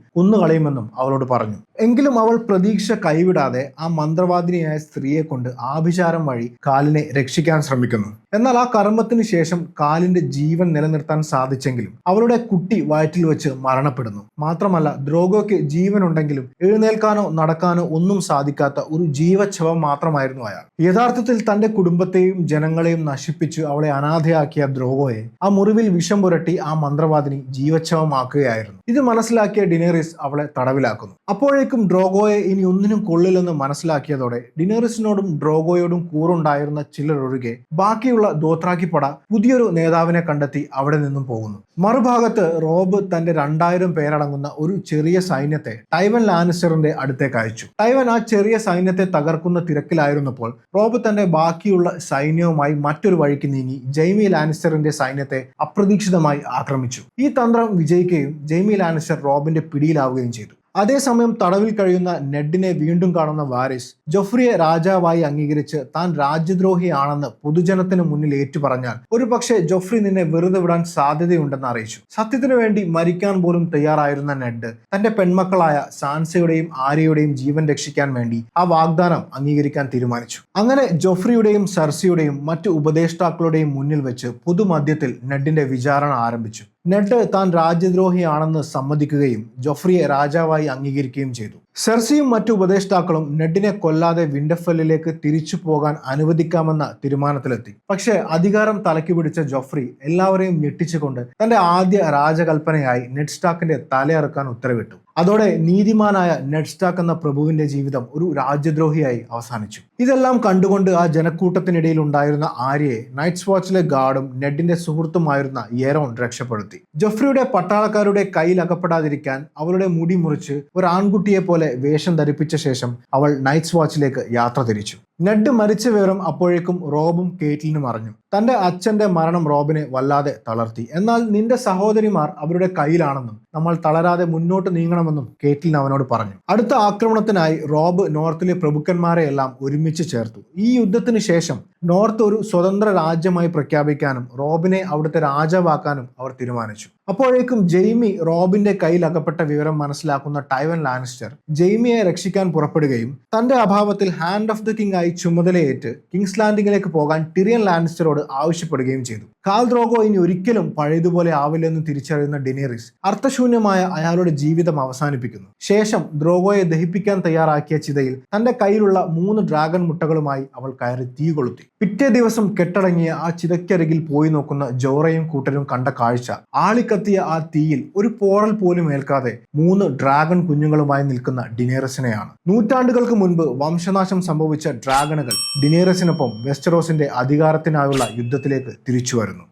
കൊന്നുകളയുമെന്നും അവളോട് പറഞ്ഞു. എങ്കിലും അവൾ പ്രതീക്ഷ കൈവിടാതെ ആ മന്ത്രവാദിനിയായ സ്ത്രീയെ കൊണ്ട് ആഭിചാരം വഴി കാലിനെ രക്ഷിക്കാൻ ശ്രമിക്കുന്നു. എന്നാൽ ആ കർമ്മത്തിന് ശേഷം കാലിന്റെ ജീവൻ നിലനിർത്താൻ സാധിച്ചെങ്കിലും അവളുടെ കുട്ടി വയറ്റിൽ വെച്ച് മരണപ്പെടുന്നു. മാത്രമല്ല ദ്രോഗോയ്ക്ക് ജീവനുണ്ടെങ്കിലും എഴുന്നേൽക്കാനോ നടക്കാനോ ഒന്നും സാധിക്കാത്ത ഒരു ജീവച്ഛവം മാത്രമായിരുന്നു അയാൾ. യഥാർത്ഥത്തിൽ തന്റെ കുടുംബത്തെയും ജനങ്ങളെയും നശിപ്പിച്ച് അവളെ അനാഥയാക്കിയ ദ്രോഗോയെ ആ മുറിവിൽ വിഷം പുരട്ടി ആ മന്ത്രവാദിനി ജീവച്ഛവമാക്കുകയായിരുന്നു. ഇത് മനസ്സിലാക്കിയ ഡിനേറിസ് അവളെ തടവിലാക്കുന്നു. അപ്പോഴേക്കും ഡ്രോഗോയെ ഇനി ഒന്നിനും കൊള്ളില്ലെന്ന് മനസ്സിലാക്കിയതോടെ ഡിനേറിസിനോടും ഡ്രോഗോയോടും കൂറുണ്ടായിരുന്ന ചിലർ ഒഴികെ ബാക്കിയുള്ള ദോത്രാക്കി പട പുതിയൊരു നേതാവിനെ കണ്ടെത്തി അവിടെ നിന്നും പോകുന്നു. മറുഭാഗത്ത് റോബ് തന്റെ 2000 പേരടങ്ങുന്ന ഒരു ചെറിയ സൈന്യത്തെ ടൈവൻ ലാനിസ്റ്ററിന്റെ അടുത്തേക്ക് അയച്ചു. ടൈവൻ ആ ചെറിയ സൈന്യത്തെ തകർക്കുന്ന തിരക്കിലായിരുന്നപ്പോൾ റോബ് തന്റെ ബാക്കിയുള്ള സൈന്യവുമായി മറ്റൊരു വഴിക്ക് നീങ്ങി ജെയ്മി ലാനിസ്റ്ററിന്റെ സൈന്യത്തെ അപ്രതീക്ഷിതമായി ആക്രമിച്ചു. ഈ തന്ത്രം വിജയിക്കുകയും ജെയ്മി ലാനിസ്റ്റർ റോബിന്റെ പിടിയിലാവുകയും ചെയ്തു. അതേസമയം തടവിൽ കഴിയുന്ന നെഡിനെ വീണ്ടും കാണുന്ന വാരിസ് ജോഫ്രിയെ രാജാവായി അംഗീകരിച്ച് താൻ രാജ്യദ്രോഹിയാണെന്ന് പൊതുജനത്തിന് മുന്നിൽ ഏറ്റുപറഞ്ഞാൽ ഒരു പക്ഷേ ജോഫ്രി നിന്നെ വെറുതെ വിടാൻ സാധ്യതയുണ്ടെന്ന് അറിയിച്ചു. സത്യത്തിനു വേണ്ടി മരിക്കാൻ പോലും തയ്യാറായിരുന്ന നെഡ് തന്റെ പെൺമക്കളായ സാൻസയുടെയും ആര്യയുടെയും ജീവൻ രക്ഷിക്കാൻ വേണ്ടി ആ വാഗ്ദാനം അംഗീകരിക്കാൻ തീരുമാനിച്ചു. അങ്ങനെ ജോഫ്രിയുടെയും സർസിയുടെയും മറ്റു ഉപദേഷ്ടാക്കളുടെയും മുന്നിൽ വെച്ച് പൊതുമധ്യത്തിൽ നെഡിന്റെ വിചാരണ ആരംഭിച്ചു. നെഡ് താൻ രാജ്യദ്രോഹിയാണെന്ന് സമ്മതിക്കുകയും ജോഫ്രിയെ രാജാവായി അംഗീകരിക്കുകയും ചെയ്തു. സെർസിയും മറ്റു ഉപദേഷ്ടാക്കളും നെഡിനെ കൊല്ലാതെ വിൻഡർഫെല്ലിലേക്ക് തിരിച്ചു പോകാൻ അനുവദിക്കാമെന്ന തീരുമാനത്തിലെത്തി. പക്ഷേ അധികാരം തലയ്ക്ക് പിടിച്ച ജോഫ്രി എല്ലാവരെയും ഞെട്ടിച്ചുകൊണ്ട് തന്റെ ആദ്യ രാജകൽപ്പനയായി നെഡ് സ്റ്റാർക്കിന്റെ തലയറുക്കാൻ ഉത്തരവിട്ടു. അതോടെ നീതിമാനായ നെഡ് സ്റ്റാർക്ക് എന്ന പ്രഭുവിന്റെ ജീവിതം ഒരു രാജ്യദ്രോഹിയായി അവസാനിച്ചു. ഇതെല്ലാം കണ്ടുകൊണ്ട് ആ ജനക്കൂട്ടത്തിനിടയിൽ ഉണ്ടായിരുന്ന ആര്യയെ നൈറ്റ്സ് വാച്ചിലെ ഗാർഡും നെഡിന്റെ സുഹൃത്തുമായിരുന്ന യെരോൺ രക്ഷപ്പെടുത്തി. ജോഫ്രിയുടെ പട്ടാളക്കാരുടെ കയ്യിൽ അകപ്പെടാതിരിക്കാൻ അവളുടെ മുടി മുറിച്ച് ഒരു ആൺകുട്ടിയെ പോലെ വേഷം ധരിപ്പിച്ച ശേഷം അവൾ നൈറ്റ്സ് വാച്ചിലേക്ക് യാത്ര തിരിച്ചു. നെഡ് മരിച്ച വിവരം അപ്പോഴേക്കും റോബും കേറ്റ്ലിനും അറിഞ്ഞു. തന്റെ അച്ഛന്റെ മരണം റോബിനെ വല്ലാതെ തളർത്തി. എന്നാൽ നിന്റെ സഹോദരിമാർ അവരുടെ കയ്യിലാണെന്നും നമ്മൾ തളരാതെ മുന്നോട്ട് നീങ്ങണമെന്നും കേറ്റ്ലിൻ അവനോട് പറഞ്ഞു. അടുത്ത ആക്രമണത്തിനായി റോബ് നോർത്തിലെ പ്രഭുക്കന്മാരെ എല്ലാം ഒരുമിച്ച് ചേർത്തു. ഈ യുദ്ധത്തിന് ശേഷം നോർത്ത് ഒരു സ്വതന്ത്ര രാജ്യമായി പ്രഖ്യാപിക്കാനും റോബിനെ അവിടുത്തെ രാജാവാക്കാനും അവർ തീരുമാനിച്ചു. അപ്പോഴേക്കും ജെയ്മി റോബിന്റെ കയ്യിൽ അകപ്പെട്ട വിവരം മനസ്സിലാക്കുന്ന ടൈവൻ ലാനിസ്റ്റർ ജെയ്മിയെ രക്ഷിക്കാൻ പുറപ്പെടുകയും തന്റെ അഭാവത്തിൽ ഹാൻഡ് ഓഫ് ദ കിങ് ആയി ചുമതലയേറ്റ് കിങ്സ് ലാൻഡിങ്ങിലേക്ക് പോകാൻ ടിറിയൻ ലാനിസ്റ്ററോട് ആവശ്യപ്പെടുകയും ചെയ്തു. കാൽ ദ്രോഗോ ഇനി ഒരിക്കലും പഴയതുപോലെ ആവില്ലെന്ന് തിരിച്ചറിയുന്ന ഡിനേറിസ് അർത്ഥശൂന്യമായ അയാളുടെ ജീവിതം അവസാനിപ്പിക്കുന്നു. ശേഷം ദ്രോഗോയെ ദഹിപ്പിക്കാൻ തയ്യാറാക്കിയ ചിതയിൽ തന്റെ കയ്യിലുള്ള 3 ഡ്രാഗൺ മുട്ടകളുമായി അവൾ കയറി തീ കൊളുത്തി. പിറ്റേ ദിവസം കെട്ടടങ്ങിയ ആ ചിതയ്ക്കരികിൽ പോയി നോക്കുന്ന ജോറയും കൂട്ടരും കണ്ട കാഴ്ച ആളിക്കത്തിയ ആ തീയിൽ ഒരു പോറൽ പോലും ഏൽക്കാതെ 3 ഡ്രാഗൺ കുഞ്ഞുങ്ങളുമായി നിൽക്കുന്ന ഡിനേറിസിനെയാണ്. നൂറ്റാണ്ടുകൾക്ക് മുൻപ് വംശനാശം സംഭവിച്ച ഡ്രാഗണുകൾ ഡിനേറിസിനൊപ്പം വെസ്റ്ററോസിന്റെ അധികാരത്തിനായുള്ള യുദ്ധത്തിലേക്ക് തിരിച്ചു വരുന്നു.